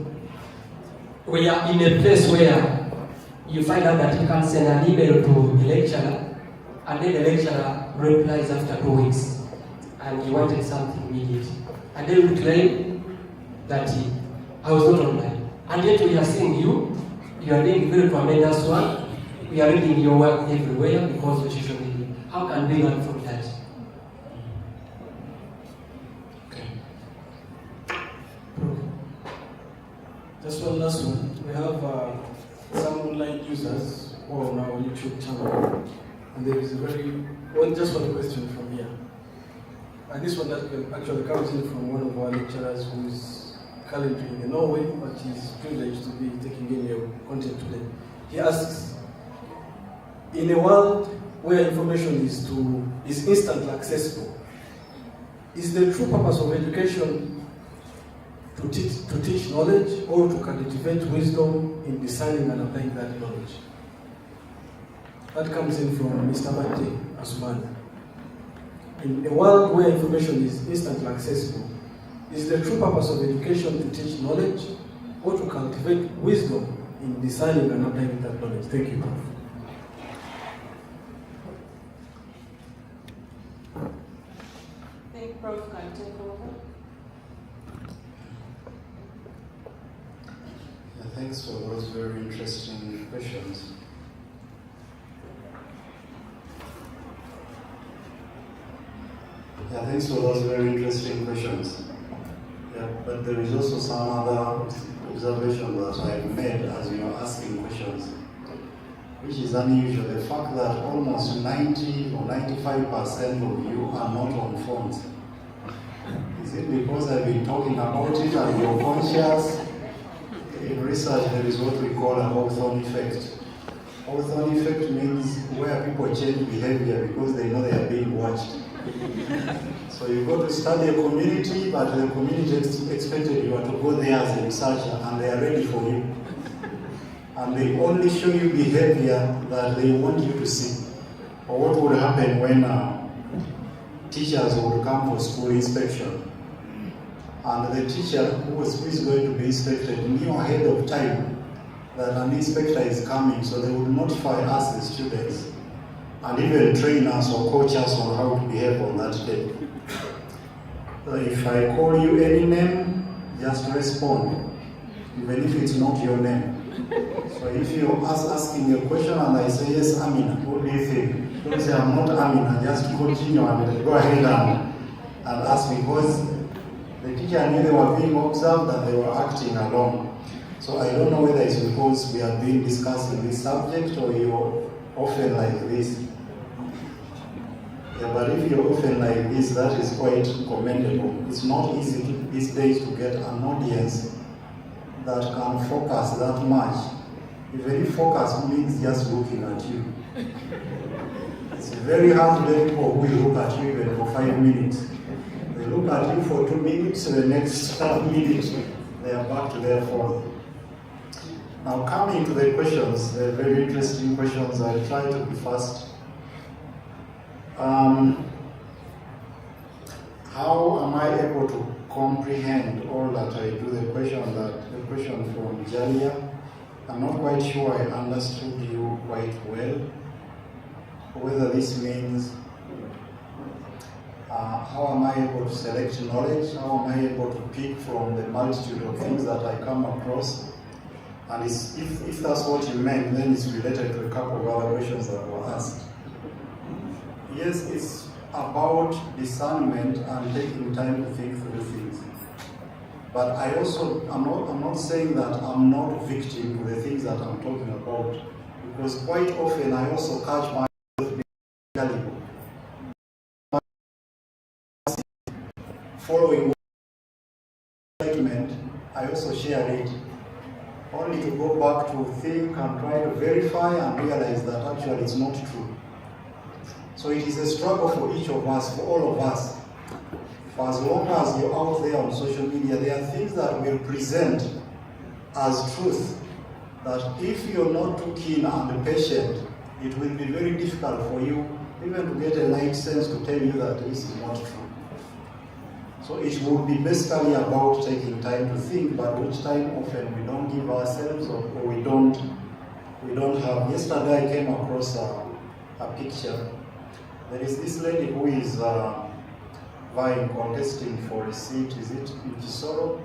we are in a place where you find out that you can send an email to the lecturer, and then the lecturer replies after 2 weeks, and you wanted something immediate. And they will claim that I was not online. And yet we are seeing you are doing very tremendous work. We are reading your work everywhere because of social media. How can we learn from that? Okay. Just one last one. We have some online users who are on our YouTube channel. And there is just one question from here. And this one that actually comes in from one of our lecturers who is currently in Norway, but he's privileged to be taking in your content today. He asks, in a world where information is instantly accessible, is the true purpose of education to teach knowledge, or to cultivate wisdom in discerning and applying that knowledge? That comes in from Mr. Mate Asumani. In a world where information is instantly accessible, is the true purpose of education to teach knowledge, or to cultivate wisdom in discerning and applying that knowledge? Thank you, Prof. I think Prof can take over. Yeah, thanks for those very interesting questions. Yeah, thanks for those very interesting questions. Yeah, but there is also some other observation that I've made as you are asking questions, which is unusual. The fact that almost 90 or 95% of you are not on phones. Is it because I've been talking about it and you're conscious? In research, there is what we call a Hawthorne effect. Hawthorne effect means where people change behavior because they know they are being watched. So you go to study a community, but the community expected you to go there as a researcher, and they are ready for you. And they only show you behavior that they want you to see. Or what would happen when teachers would come for school inspection, and the teacher who is going to be inspected knew ahead of time that an inspector is coming, so they would notify us, the students, and even train us or coach us on how to behave on that day. So if I call you any name, just respond, even if it's not your name. So if you're asking a question and I say, yes, Amina, what do you think? Don't say, I'm not Amina, just continue and go ahead and ask, because the teacher knew they were being observed and they were acting along. So I don't know whether it's because we have been discussing this subject or you're often like this. Yeah, but if you're often like this, that is quite commendable. It's not easy these days to get an audience that can focus that much. Even if focus means just looking at you. It's very hard to let people who will look at you even for 5 minutes. They look at you for 2 minutes, the next minute they are back to their phone. Now coming to the questions, they're very interesting questions. I'll try to be fast. How am I able to comprehend all that I do? The question from Jalia. I'm not quite sure I understood you quite well. Whether this means how am I able to select knowledge? How am I able to pick from the multitude of things that I come across? And if that's what you meant, then it's related to a couple of other questions that were asked. Yes, it's about discernment and taking time to think through things. But I'm not saying that I'm not a victim to the things that I'm talking about, because quite often I also catch myself being gullible. Following statement, I also share it, only to go back to think and try to verify and realize that actually it's not true. So it is a struggle for each of us, for all of us. For as long as you're out there on social media, there are things that will present as truth, that if you're not too keen and patient, it will be very difficult for you even to get a light sense to tell you that this is not true. So it would be basically about taking time to think, but which time often we don't give ourselves, or we don't have. Yesterday I came across a picture. There is this lady who is vying, contesting for a seat. Is it in Kisoro?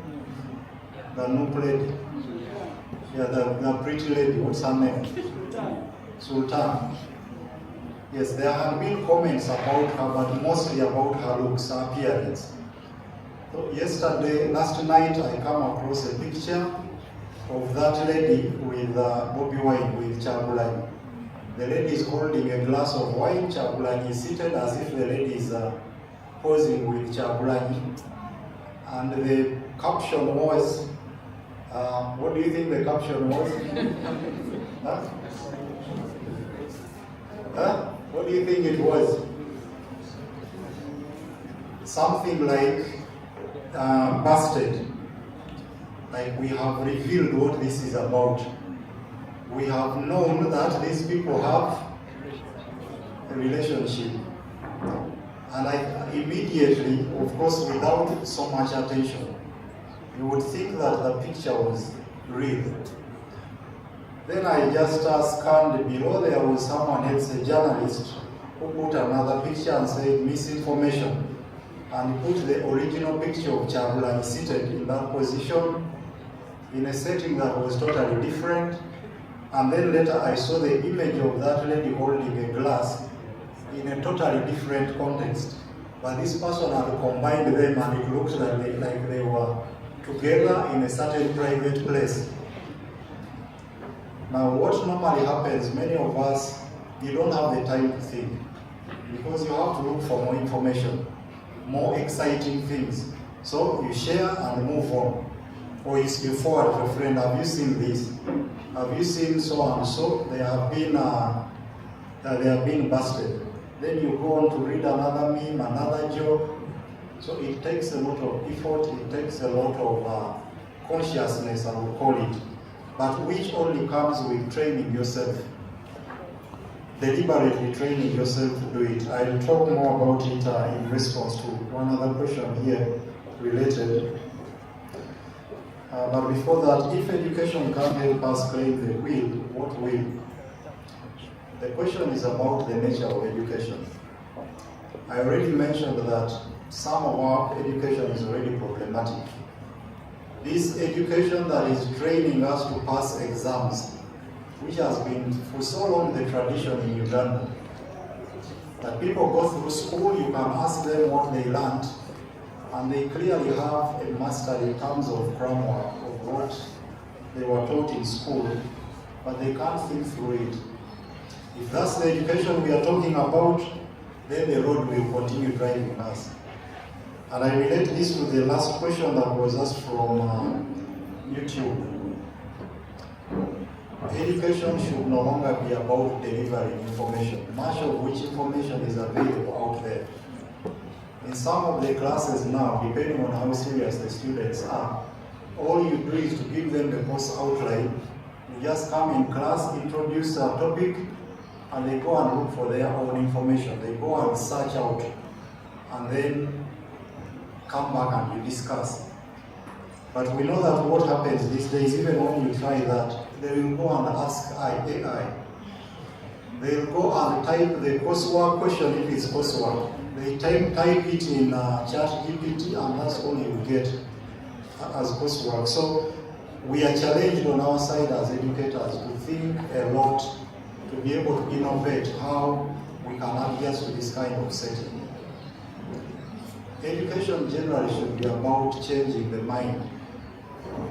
The new lady. Yeah, the pretty lady. What's her name? Sultan. Yes, there have been comments about her, but mostly about her looks, her appearance. So last night, I come across a picture of that lady with Bobby wine, with Chagulani. The lady is holding a glass of wine, Chagulani is seated as if the lady is posing with Chagulani. And the caption was, what do you think the caption was? Huh? Huh? What do you think it was? Something like, busted. Like, we have revealed what this is about. We have known that these people have a relationship. And I immediately, of course, without so much attention, you would think that the picture was real. Then I just scanned below. There was someone else, a journalist, who put another picture and said misinformation. And put the original picture of Chagulani seated in that position in a setting that was totally different. And then later I saw the image of that lady holding a glass in a totally different context. But this person had combined them and it looked like they were together in a certain private place. Now what normally happens, many of us, you don't have the time to think, because you have to look for more information, more exciting things. So you share and move on. Or you forward to a friend, have you seen this? Have you seen so and so? They have been busted. Then you go on to read another meme, another joke. So it takes a lot of effort, it takes a lot of consciousness, I would call it, but which only comes with training yourself. Deliberately training yourself to do it. I'll talk more about it in response to one other question here related. But before that, if education can't help us claim the will, what will? The question is about the nature of education. I already mentioned that some of our education is already problematic. This education that is training us to pass exams, which has been for so long the tradition in Uganda, that people go through school, you can ask them what they learned, and they clearly have a mastery in terms of grammar of what they were taught in school, but they can't think through it. If that's the education we are talking about, then the road will continue driving us. And I relate this to the last question that was asked from YouTube. Education should no longer be about delivering information, much of which information is available out there. In some of the classes now, depending on how serious the students are, all you do is to give them the course outline. You just come in class, introduce a topic, and they go and look for their own information. They go and search out, and then come back and you discuss. But we know that what happens these days, even when you try that, they will go and ask AI. They'll go and type the coursework question if it's coursework. They type it in ChatGPT, and that's all you get as coursework. So we are challenged on our side as educators to think a lot, to be able to innovate how we can adjust to this kind of setting. Education generally should be about changing the mind,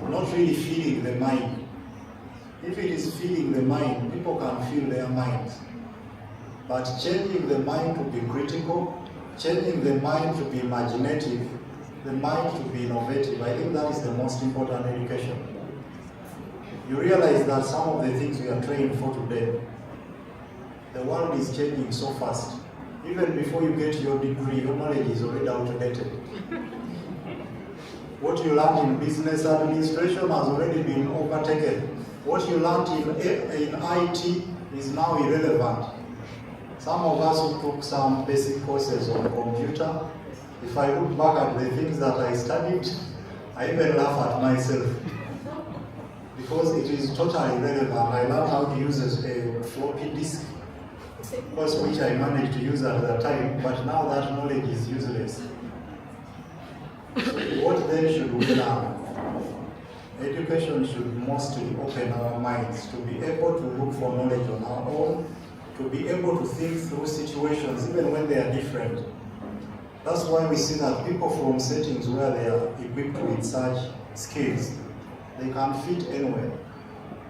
not really feeding the mind. If it is feeding the mind, people can feel their minds. But changing the mind to be critical, changing the mind to be imaginative, the mind to be innovative, I think that is the most important education. You realize that some of the things we are trained for today, the world is changing so fast. Even before you get your degree, your knowledge is already outdated. What you learned in business administration has already been overtaken. What you learned in IT is now irrelevant. Some of us who took some basic courses on computer, if I look back at the things that I studied, I even laugh at myself. Because it is totally irrelevant. I learned how to use a floppy disk, course which I managed to use at the time, but now that knowledge is useless. So what then should we learn? Education should mostly open our minds to be able to look for knowledge on our own, to be able to think through situations even when they are different. That's why we see that people from settings where they are equipped with such skills, they can fit anywhere.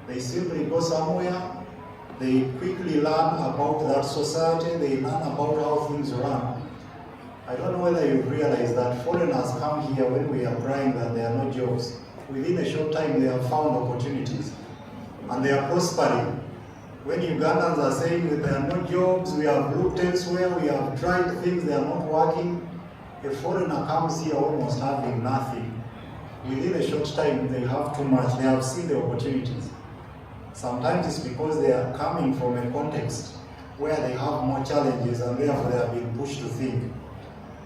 They simply go somewhere, they quickly learn about that society, they learn about how things run. I don't know whether you realize that foreigners come here when we are crying that there are no jobs. Within a short time they have found opportunities and they are prospering. When Ugandans are saying that there are no jobs, we have looked elsewhere, we have tried things, they are not working, a foreigner comes here almost having nothing. Within a short time they have too much, they have seen the opportunities. Sometimes it's because they are coming from a context where they have more challenges and therefore they are being pushed to think.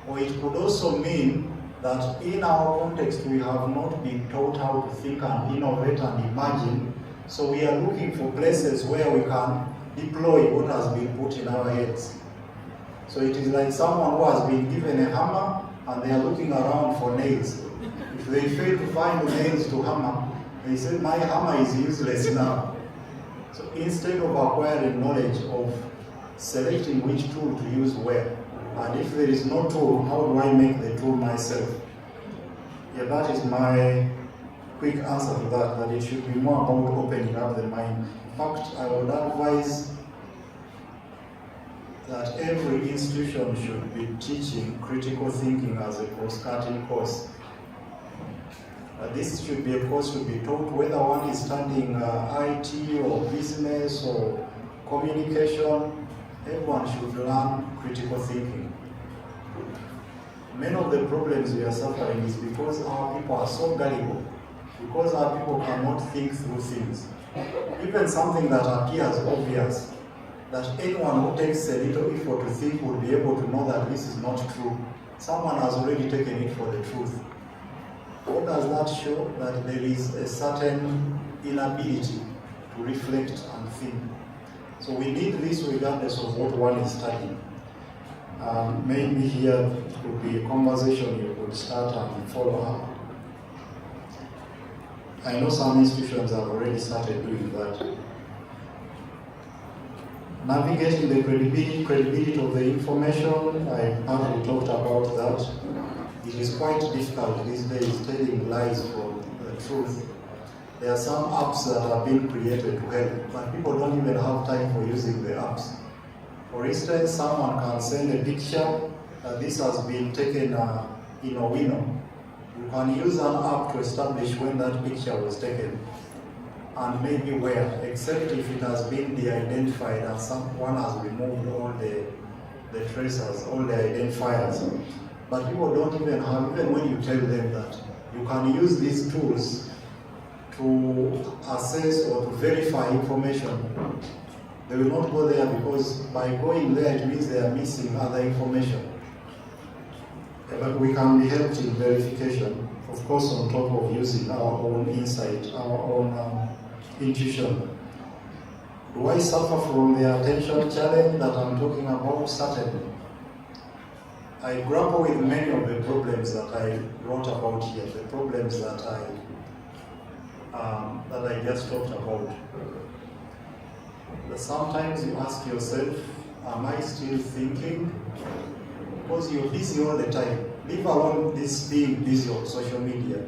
Or it could also mean that in our context we have not been taught how to think and innovate and imagine, so we are looking for places where we can deploy what has been put in our heads. So it is like someone who has been given a hammer and they are looking around for nails. If they fail to find nails to hammer, they say, my hammer is useless now. So instead of acquiring knowledge of selecting which tool to use where, and if there is no tool, how do I make the tool myself? Yeah, that is my quick answer to that, that it should be more about opening up the mind. In fact, I would advise that every institution should be teaching critical thinking as a cross-cutting course. This should be a course to be taught whether one is studying IT or business or communication. Everyone should learn critical thinking. Many of the problems we are suffering is because our people are so gullible, because our people cannot think through things. Even something that appears obvious, that anyone who takes a little effort to think will be able to know that this is not true. Someone has already taken it for the truth. What does that show? That there is a certain inability to reflect and think. So we need this regardless of what one is studying. Maybe here could be a conversation you could start and follow up. I know some institutions have already started doing that. Navigating the credibility of the information, I partly talked about that. It is quite difficult these days telling lies from the truth. There are some apps that are being created to help, but people don't even have time for using the apps. For instance, someone can send a picture that this has been taken in Owino. You can use an app to establish when that picture was taken and maybe where, except if it has been de-identified and someone has removed all the tracers, all the identifiers. But people don't even have, even when you tell them that you can use these tools to assess or to verify information, they will not go there because by going there it means they are missing other information. But we can be helped in verification, of course, on top of using our own insight, our own intuition. Do I suffer from the attention challenge that I'm talking about? Certainly. I grapple with many of the problems that I wrote about here, the problems that I just talked about. But sometimes you ask yourself, am I still thinking? Because you're busy all the time. Leave alone this being busy on social media.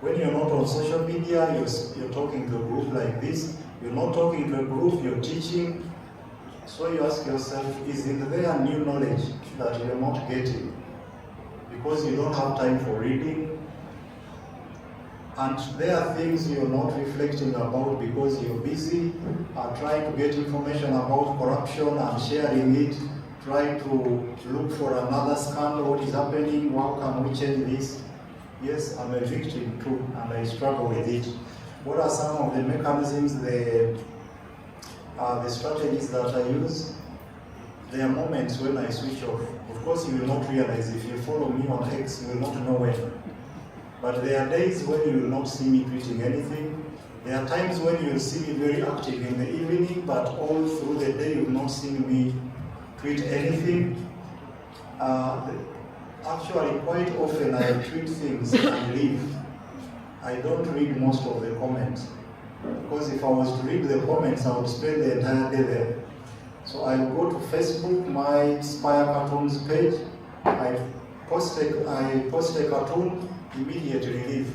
When you're not on social media, you're talking to a group like this. You're not talking to a group, you're teaching. So you ask yourself, is it there new knowledge that you're not getting? Because you don't have time for reading. And there are things you're not reflecting about because you're busy trying to get information about corruption and sharing it, trying to look for another scandal, what is happening, how can we change this? Yes, I'm a victim too, and I struggle with it. What are some of the mechanisms, the strategies that I use? There are moments when I switch off. Of course, you will not realize. If you follow me on X, you will not know when. But there are days when you will not see me tweeting anything. There are times when you will see me very active in the evening, but all through the day you will not see me tweet anything. Actually, quite often I tweet things and leave. I don't read most of the comments. Because if I was to read the comments, I would spend the entire day there. So I'll go to Facebook, my Spire Cartoons page. I post a cartoon, immediately leave.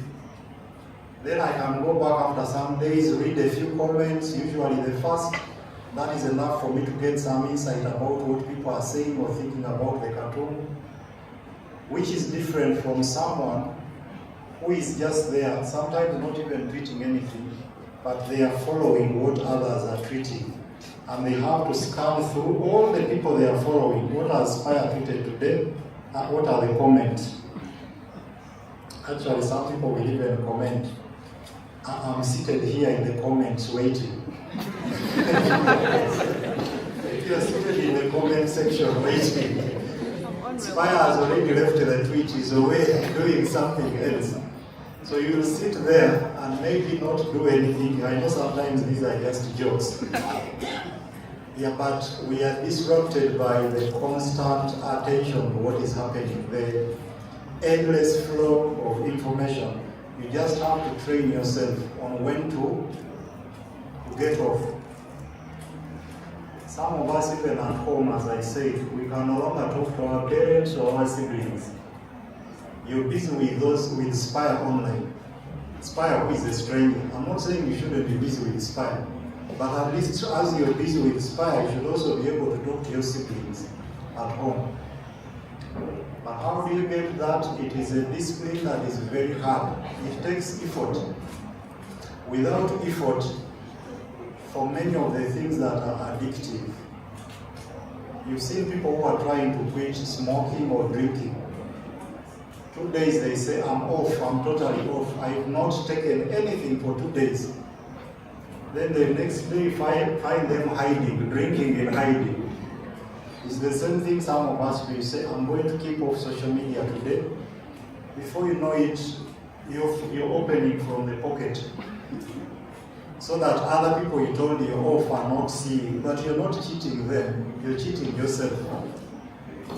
Then I can go back after some days, read a few comments, usually the first. That is enough for me to get some insight about what people are saying or thinking about the cartoon, which is different from someone who is just there, sometimes not even tweeting anything, but they are following what others are tweeting. And they have to scan through all the people they are following. What has Spire tweeted today? What are the comments? Actually, some people will even comment. I'm seated here in the comments waiting. If you're seated in the comment section waiting, Spire has already left the tweet, is away doing something else. So you will sit there and maybe not do anything. I know sometimes these are just jokes. Yeah, but we are disrupted by the constant attention to what is happening, the endless flow of information. You just have to train yourself on when to get off. Some of us, even at home, as I said, we can no longer talk to our parents or our siblings. You're busy with Spire online. Spire, who is a stranger. I'm not saying you shouldn't be busy with Spire, but at least as you're busy with Spire, you should also be able to talk to your siblings at home. But how do you get that? It is a discipline that is very hard. It takes effort. Without effort, for many of the things that are addictive, you've seen people who are trying to quit smoking or drinking. 2 days they say, I'm off, I'm totally off. I've not taken anything for 2 days. Then the next day find them hiding, drinking and hiding. It's the same thing some of us do. You say, I'm going to keep off social media today. Before you know it, you're opening from the pocket. So that other people you told you're off are not seeing, but you're not cheating them, you're cheating yourself.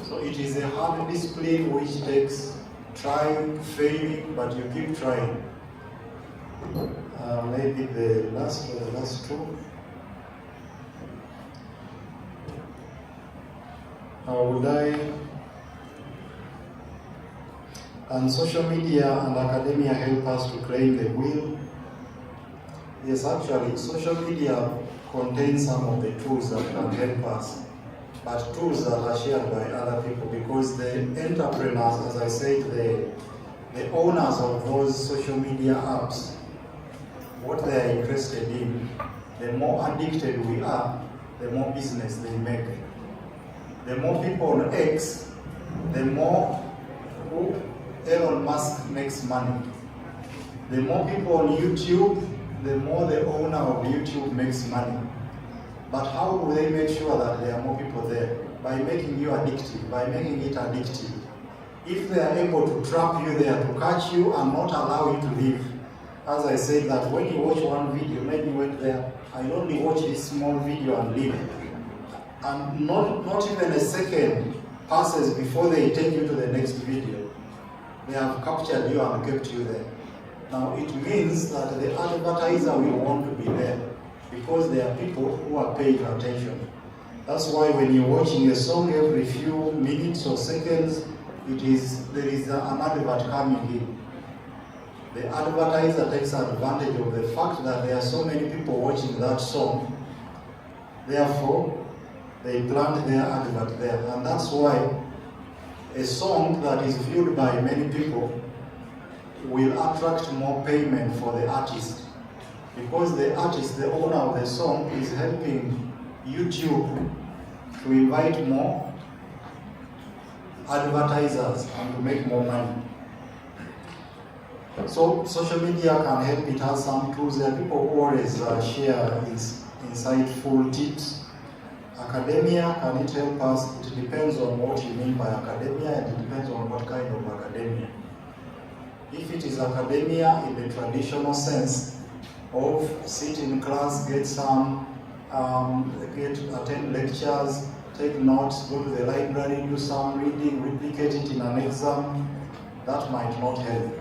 So it is a hard discipline which takes trying, failing, but you keep trying. Maybe the last two. And social media and academia help us to claim the will. Yes, actually, social media contains some of the tools that can help us. but tools that are shared by other people, because the entrepreneurs, as I said, the owners of those social media apps, what they are interested in, the more addicted we are, the more business they make. The more people on X, the more Elon Musk makes money. The more people on YouTube, the more the owner of YouTube makes money. But how do they make sure that there are more people there? By making you addictive, by making it addictive. If they are able to trap you there, to catch you and not allow you to leave. As I said, that when you watch one video, maybe wait there, I only watch this small video and leave. And not even a second passes before they take you to the next video. They have captured you and kept you there. Now it means that the advertiser will want to be there because there are people who are paying attention. That's why when you're watching a song every few minutes or seconds, there is an advert coming in. The advertiser takes advantage of the fact that there are so many people watching that song. Therefore, they plant their advert there. And that's why a song that is viewed by many people will attract more payment for the artist. Because the artist, the owner of the song, is helping YouTube to invite more advertisers and to make more money. So social media can help. It has some tools. There are people who always share insightful tips. Academia, can it help us? It depends on what you mean by academia, and it depends on what kind of academia. If it is academia in the traditional sense of sit in class, get some, attend lectures, take notes, go to the library, do some reading, replicate it in an exam, that might not help.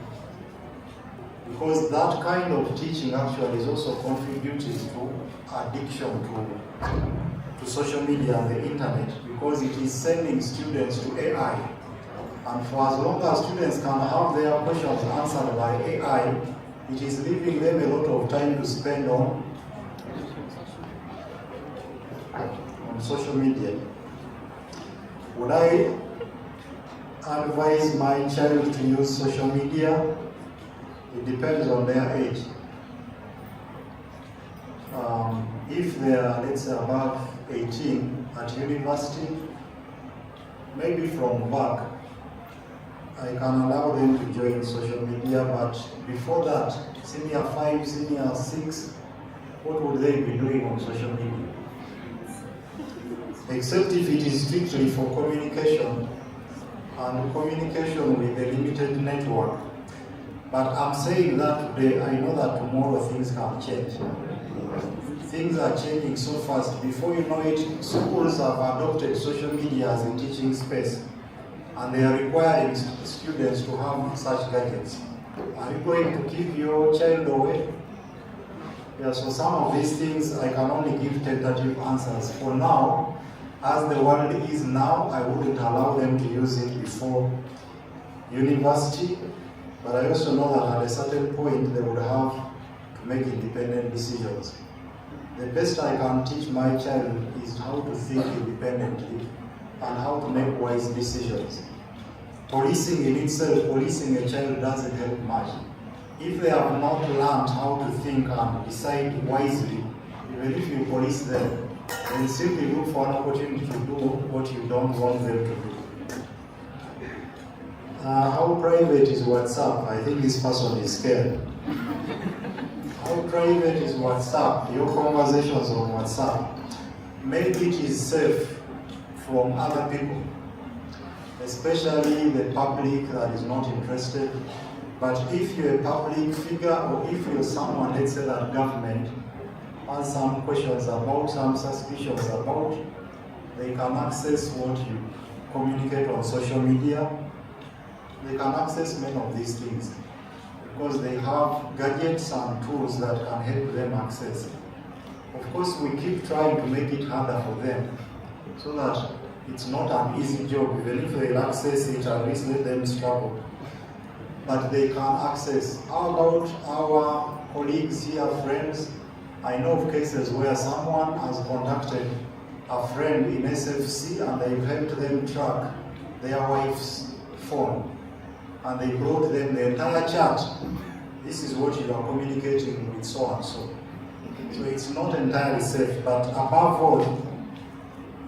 Because that kind of teaching actually is also contributing to addiction to social media and the internet, because it is sending students to AI. And for as long as students can have their questions answered by AI, it is leaving them a lot of time to spend on social media. Would I advise my child to use social media? It depends on their age. If they are, let's say, above 18 at university, maybe from back, I can allow them to join social media, but before that, senior 5, senior 6, what would they be doing on social media? Except if it is strictly for communication, and communication with a limited network. But I'm saying that today, I know that tomorrow things can change. Things are changing so fast. Before you know it, schools have adopted social media as a teaching space, and they are requiring students to have such gadgets. Are you going to keep your child away? Yeah, so some of these things I can only give tentative answers. For now, as the world is now, I wouldn't allow them to use it before university, but I also know that at a certain point they would have to make independent decisions. The best I can teach my child is how to think independently and how to make wise decisions. Policing in itself, policing a child doesn't help much. If they have not learned how to think and decide wisely, even if you police them, then simply look for an opportunity to do what you don't want them to do. How private is WhatsApp? I think this person is scared. How private is WhatsApp? Your conversations on WhatsApp. Maybe it is safe from other people, especially the public that is not interested. But if you're a public figure, or if you're someone, let's say that government has some questions about, some suspicions about, they can access what you communicate on social media. They can access many of these things because they have gadgets and tools that can help them access. Of course, we keep trying to make it harder for them so that it's not an easy job. Even if they access it, at least let them struggle. But they can access. How about our colleagues here, friends? I know of cases where someone has contacted a friend in SFC and they helped them track their wife's phone, and they brought them the entire chat. This is what you are communicating with so and so. So it's not entirely safe, but above all,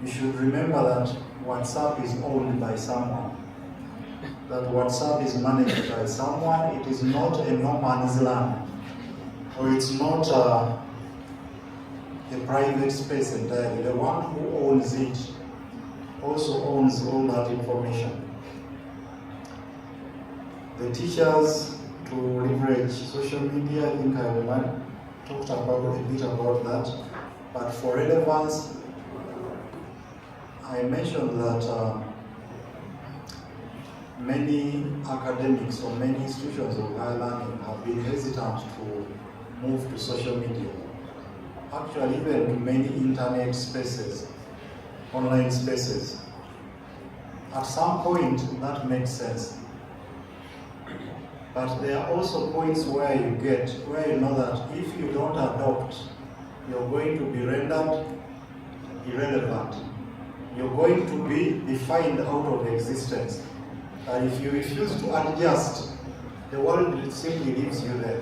you should remember that WhatsApp is owned by someone. That WhatsApp is managed by someone. It is not a no man's land, or it's not a private space entirely. The one who owns it also owns all that information. The teachers to leverage social media, I think I talked about a bit about that, but for relevance, I mentioned that many academics or many institutions of higher learning have been hesitant to move to social media. Actually, even to many internet spaces, online spaces. At some point, that makes sense. But there are also points where you know that if you don't adopt, you're going to be rendered irrelevant. You're going to be defined out of existence. And if you refuse to adjust, the world simply leaves you there.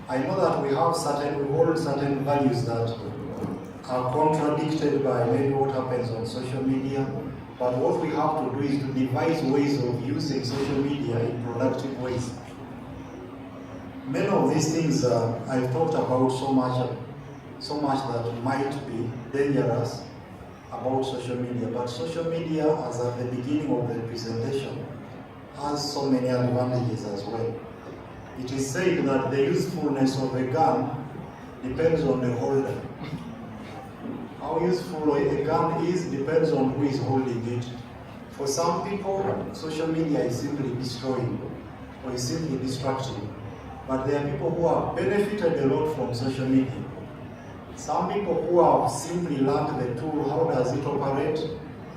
I know that we hold certain values that are contradicted by maybe what happens on social media, but what we have to do is to devise ways of using social media in productive ways. Many of these things I've talked about so much that might be dangerous about social media, but social media, as at the beginning of the presentation, has so many advantages as well. It is said that the usefulness of a gun depends on the holder. How useful a gun is depends on who is holding it. For some people, social media is simply destroying or is simply destructive. But there are people who have benefited a lot from social media. Some people who have simply learned the tool, how does it operate,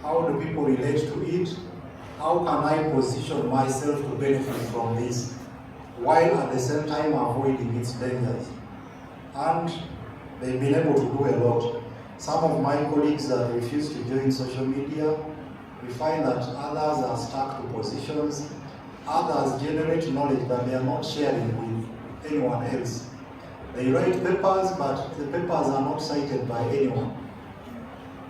how do people relate to it, how can I position myself to benefit from this, while at the same time avoiding its dangers. And they've been able to do a lot. Some of my colleagues that refuse to join social media, we find that others are stuck to positions, others generate knowledge that they are not sharing with anyone else. They write papers, but the papers are not cited by anyone.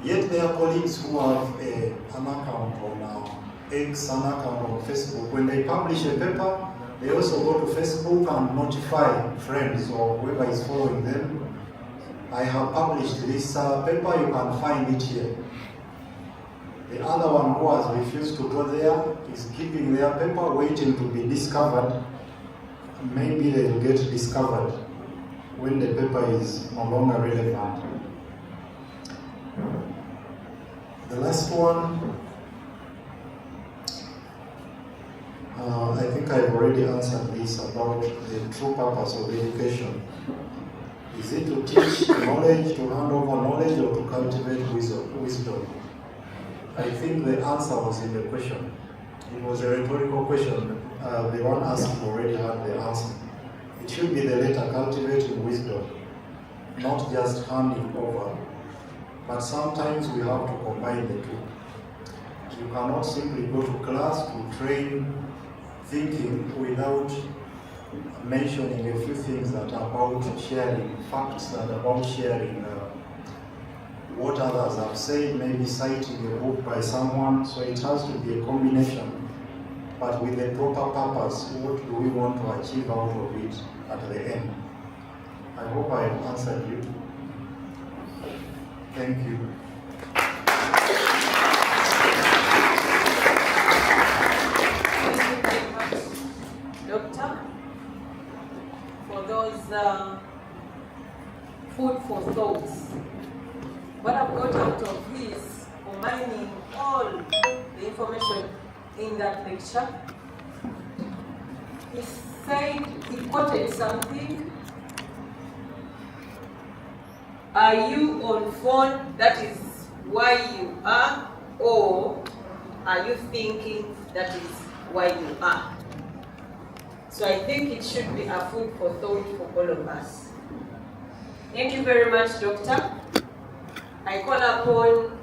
Yet there are colleagues who have an account on X, an account on Facebook. When they publish a paper, they also go to Facebook and notify friends or whoever is following them. I have published this paper, you can find it here. The other one who has refused to go there is keeping their paper, waiting to be discovered. Maybe they will get discovered when the paper is no longer relevant. The last one, I think I've already answered this about the true purpose of education. Is it to teach knowledge, to hand over knowledge, or to cultivate wisdom? I think the answer was in the question. It was a rhetorical question. The one asking already had the answer. It should be the latter, cultivating wisdom, not just handing over. But sometimes we have to combine the two. You cannot simply go to class to train thinking without mentioning a few things that are about sharing, facts that are about sharing what others have said, maybe citing a book by someone. So it has to be a combination, but with the proper purpose. What do we want to achieve out of it at the end? I hope I have answered you. Thank you. Doctor, for those food for thoughts. What I've got out of this, combining all the information in that lecture, he said, he quoted something. Are you on phone? That is why you are, or are you thinking that is why you are? So I think it should be a food for thought for all of us. Thank you very much, Doctor. I call upon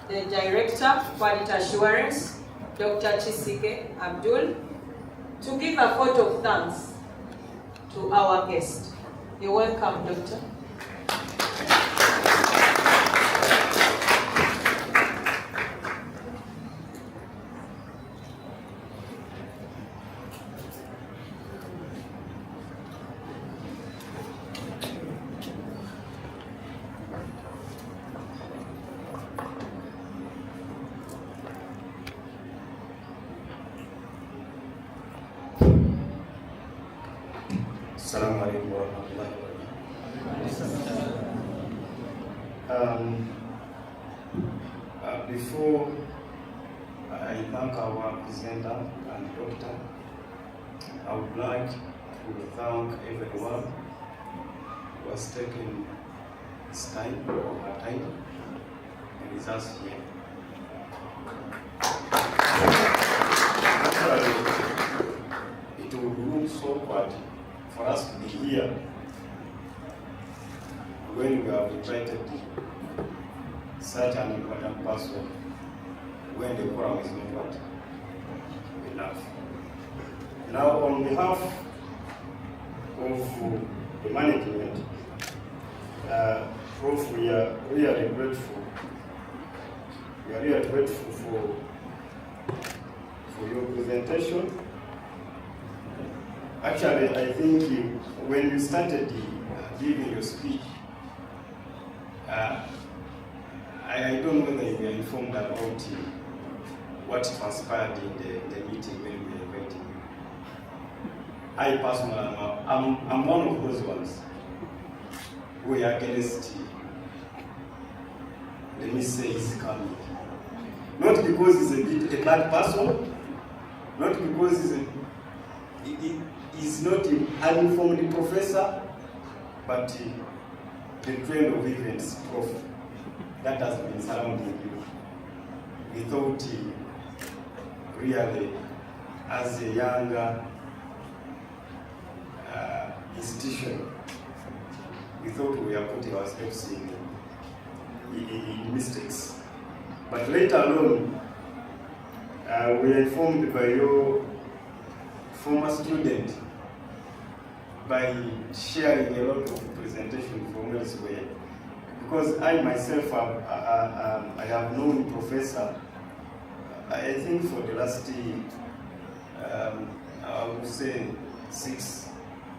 the Director, Quality Assurance, Dr. Chisike Abdul, to give a vote of thanks to our guest. You're welcome, Doctor. Assalamu alaikum wa rahmatullahi wa barakatuh. Before I thank our presenter and doctor, I would like to thank everyone who has taken his time or her time and is us here. Actually, it would look so bad for us to be here when we have invited such an important person when the quorum is not enough. Now, on behalf of the management, Prof, we are really grateful. We are really grateful for your presentation. Actually, I think when you started giving your speech, I don't know whether you were informed about what transpired in the meeting when we invited you. I personally, I'm one of those ones who are against, let me say, his coming. Not because he's a bad person, not because he's not an uninformed professor, but the trend of events, Prof, that has been surrounding you. We thought really, as a younger institution, we thought we were putting ourselves in mistakes. But later on, we were informed by your former student by sharing a lot of presentation from elsewhere. Because I myself, I have known Professor, I think for the last, I would say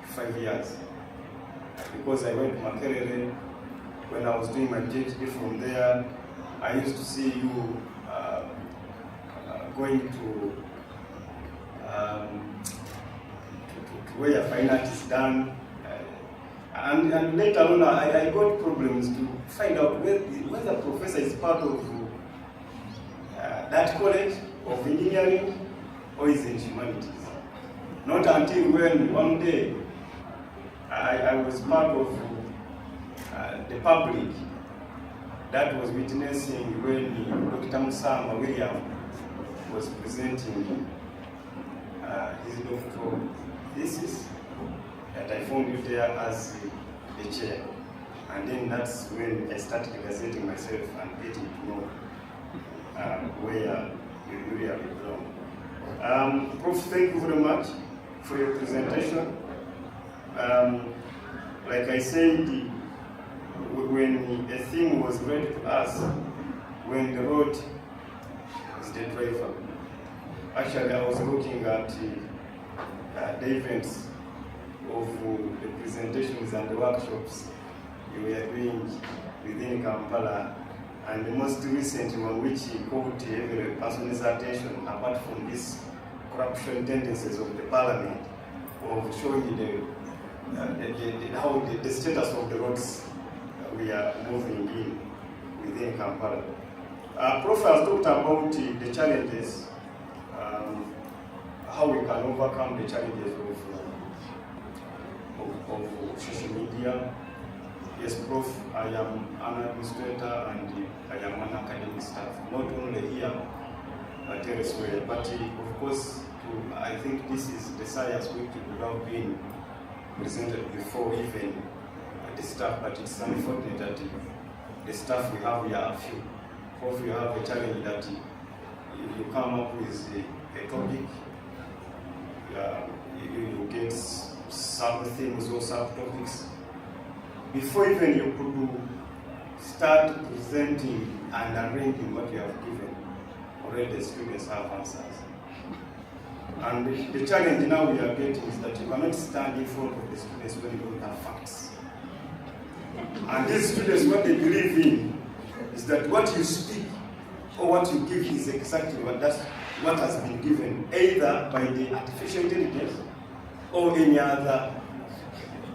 5 years. Because I went to Makerere, when I was doing my PhD from there, I used to see you going to where fine art is done, and later on I got problems to find out whether Professor is part of that college of engineering or is in humanities. Not until when one day I was part of the public that was witnessing when Dr. Musamba William was presenting his doctoral thesis, and I found you there as the chair. And then that's when I started gazetting myself and getting to know where you really belong. Prof, thank you very much for your presentation. Like I said, when a thing was read to us, when the road is the driver. Actually, I was looking at the events of the presentations and the workshops you were doing within Kampala, and the most recent one which caught every person's attention, apart from these corruption tendencies of the parliament, of showing how the status of the roads we are moving in within Kampala. Prof has talked about the challenges, how we can overcome the challenges of social media. Yes, Prof, I am an administrator and I am an academic staff, not only here but elsewhere. But of course, I think this is the science which would have been presented before even the staff, but it's unfortunate that the staff we have here are few. If you have a challenge that you come up with a topic, you get sub-themes or sub-topics. Before even you could start presenting and arranging what you have given, already the students have answers. And the challenge now we are getting is that you cannot stand in front of the students when you don't have facts. And these students, what they believe in is that what you speak or what you give is exactly what has been given, either by the artificial intelligence or any other.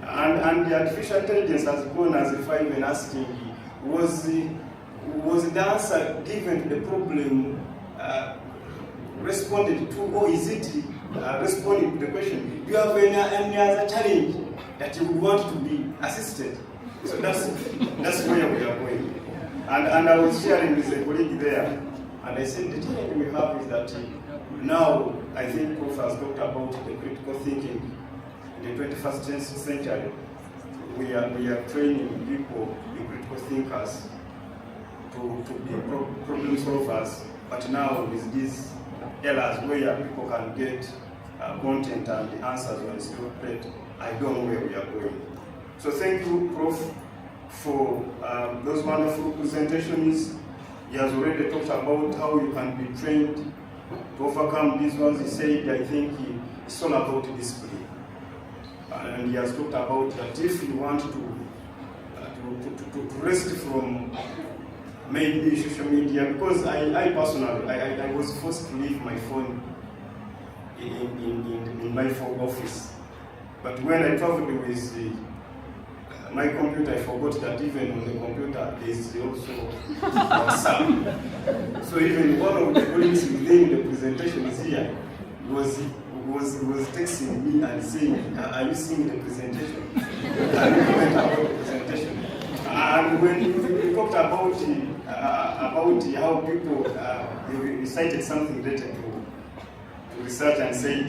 And the artificial intelligence has gone as far even asking, was the answer given to the problem responded to, or is it responding to the question? Do you have any other challenge that you would want to be assisted? So that's where we are going. And I was sharing with a colleague there, and I said the challenge we have is that now I think Prof has talked about the critical thinking in the 21st century. We are training people, the critical thinkers, to be problem solvers. But now with these errors where people can get content and the answers on the skill plate, I don't know where we are going. So thank you, Prof, for those wonderful presentations. He has already talked about how you can be trained to overcome these ones. He said, I think it's all about discipline. And he has talked about that if you want to rest from maybe social media, because I personally, I was forced to leave my phone in my phone office. But when I traveled with my computer, I forgot that even on the computer there is also WhatsApp. So even one of the colleagues within the presentation is here was texting me and saying, are you seeing the presentation? And we went about the presentation. And when we talked about how people recited something related to research and said,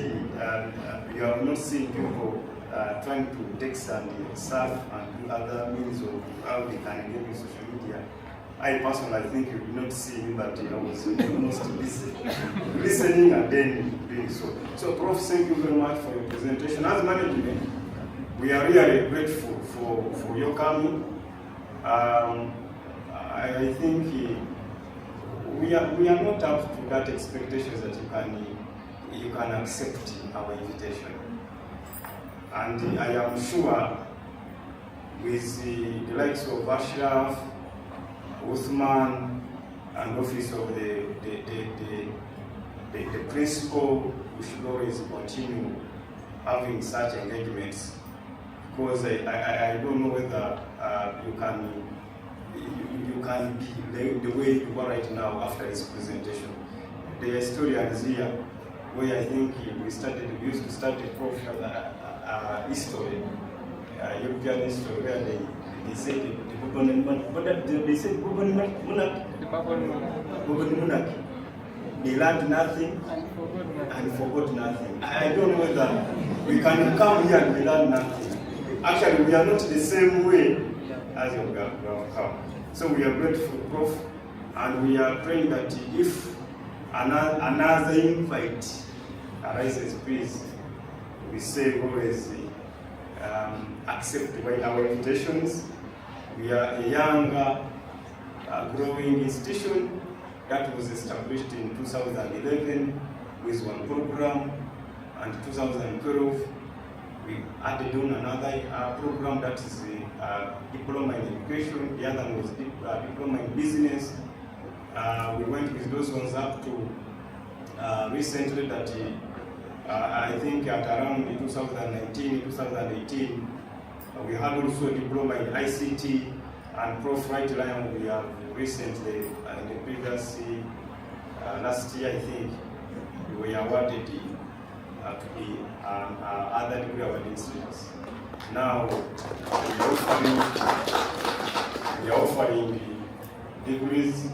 you have not seen people trying to text and surf and do other means of how they can engage with social media. I personally, think you did not see me, but I was almost listening and then doing so. So, Prof, thank you very much for your presentation. As management, we are really grateful for your coming. I think we are not up to that expectations that you can accept our invitation. And I am sure with the likes of Ashraf, Uthman, and office of the principal, we should always continue having such engagements, because I don't know whether you can be the way you are right now after this presentation. The historian is here, where I think we used to study history, European history, where they said they learned nothing and forgot nothing. I don't know whether we can come here and we learn nothing. Actually, we are not the same way as you have come. So we are grateful, Prof, and we are praying that if another invite arises, please, we say always accept our invitations. We are a young, growing institution that was established in 2011 with one program, and 2012 we added on another program that is diploma in education. The other was diploma in business. We went with those ones up to recently that I think at around 2019, 2018, we had also a diploma in ICT, and Prof. Right line we have recently, in the previous last year I think, we were awarded to be other degree awarding students. Now we are offering degrees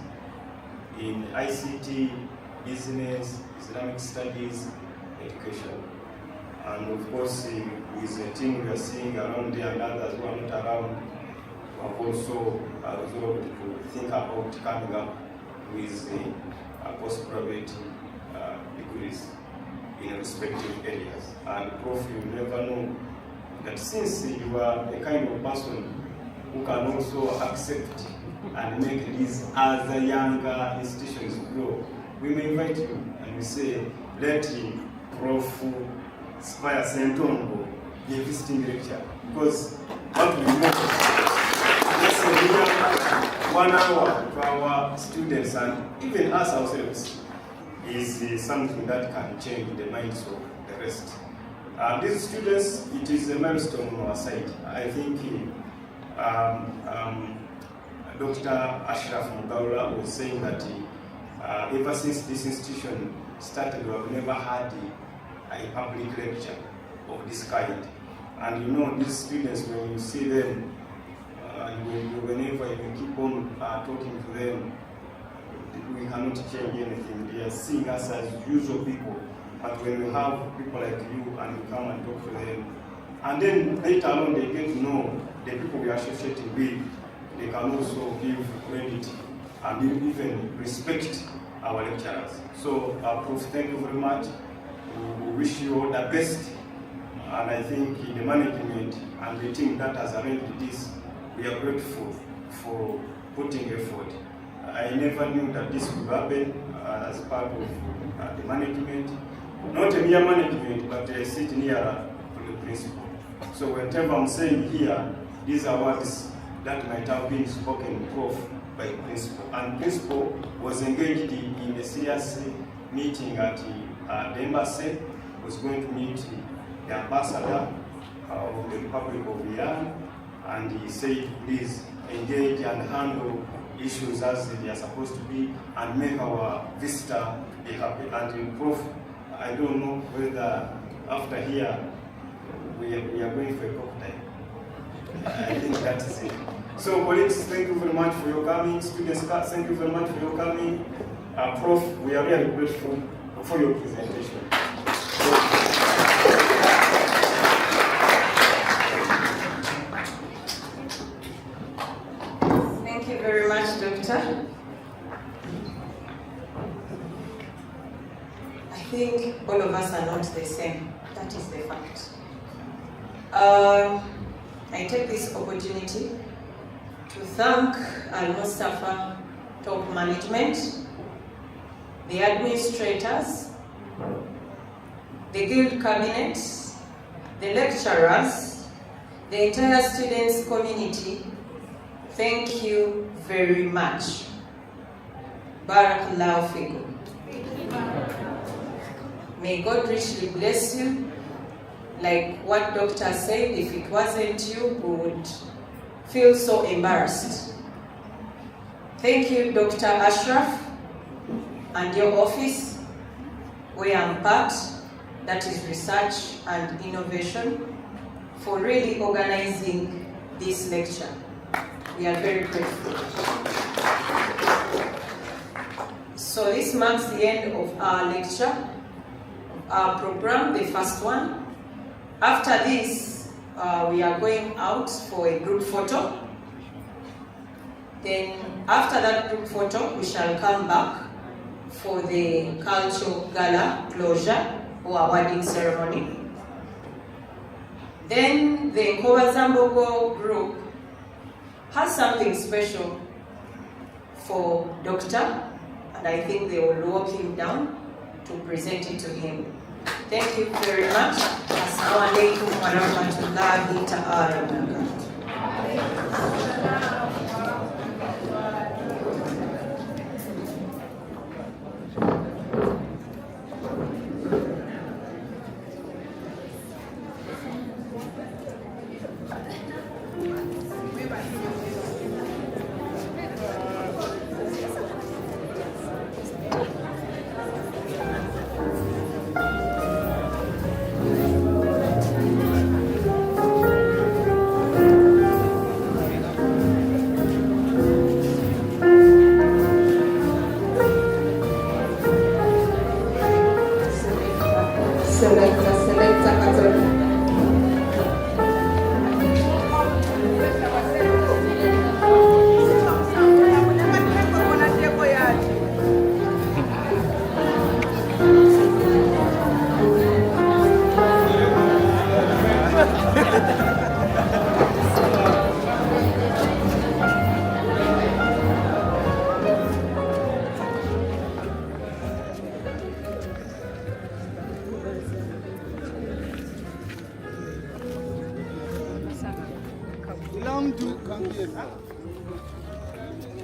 in ICT, business, Islamic studies, education. And of course, with the team we are seeing around there and others who are not around, we have also I was able to think about coming up with postgraduate degrees in respective areas. And Prof, you never know that since you are a kind of person who can also accept and make these other younger institutions grow, we may invite you and we say, let Prof Ssentongo be a visiting lecture. Because what we know, let's say 1 hour to our students and even us ourselves is something that can change the minds of the rest. These students, it is a milestone on our side. I think Dr. Ashraf Mugaula was saying that ever since this institution started, we have never had a public lecture of this kind. And you know, these students, when you see them, whenever you keep on talking to them, we cannot change anything. They are seeing us as usual people. But when we have people like you and you come and talk to them, and then later on they get to know the people we are associating with, they can also give credit and even respect our lecturers. So, Prof, thank you very much. We wish you all the best. And I think the management and the team that has arranged this, we are grateful for putting effort. I never knew that this would happen as part of the management. Not a mere management, but I sit near to the principal. So whatever I'm saying here, these are words that might have been spoken of by principal. And principal was engaged in a serious meeting at the embassy, was going to meet the ambassador of the Republic of Iran, and he said, please engage and handle issues as they are supposed to be and make our visitor be happy. And Prof, I don't know whether after here we are going for a cocktail. I think that is it. So colleagues, thank you very much for your coming. Students, thank you very much for your coming. Prof, we are really grateful for your presentation. Thank you very much, Doctor. I think all of us are not the same. That is the fact. I take this opportunity to thank Al-Mustafa top management, the administrators, the guild cabinet, the lecturers, the entire students community. Thank you very much. Barakallahu fikum. May God richly bless you. Like what Doctor said, if it wasn't you, we would feel so embarrassed. Thank you, Dr. Ashraf, and your office, where I'm part, that is research and innovation, for really organizing this lecture. We are very grateful. So this marks the end of our lecture, our program, the first one. After this, we are going out for a group photo. Then after that group photo, we shall come back for the cultural gala closure or awarding ceremony. Then the Ssentongo group has something special for Doctor, and I think they will walk him down to present it to him. Thank you very much. Assalamu alaikum wa rahmatullahi ta'ala wa barakatuh. Kila mtu kaambie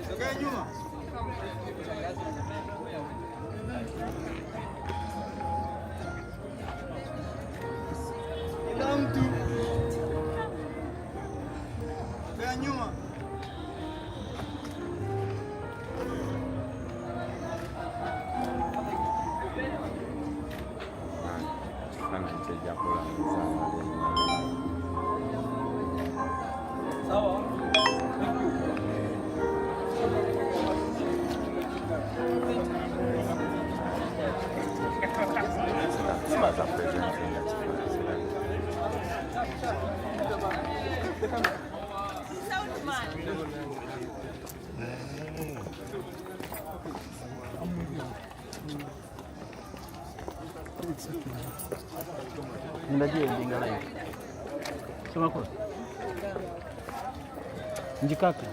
sogea nyuma. Kila mtu sogea nyuma. Ndaje ndingala. Sema kwa. Njikaka.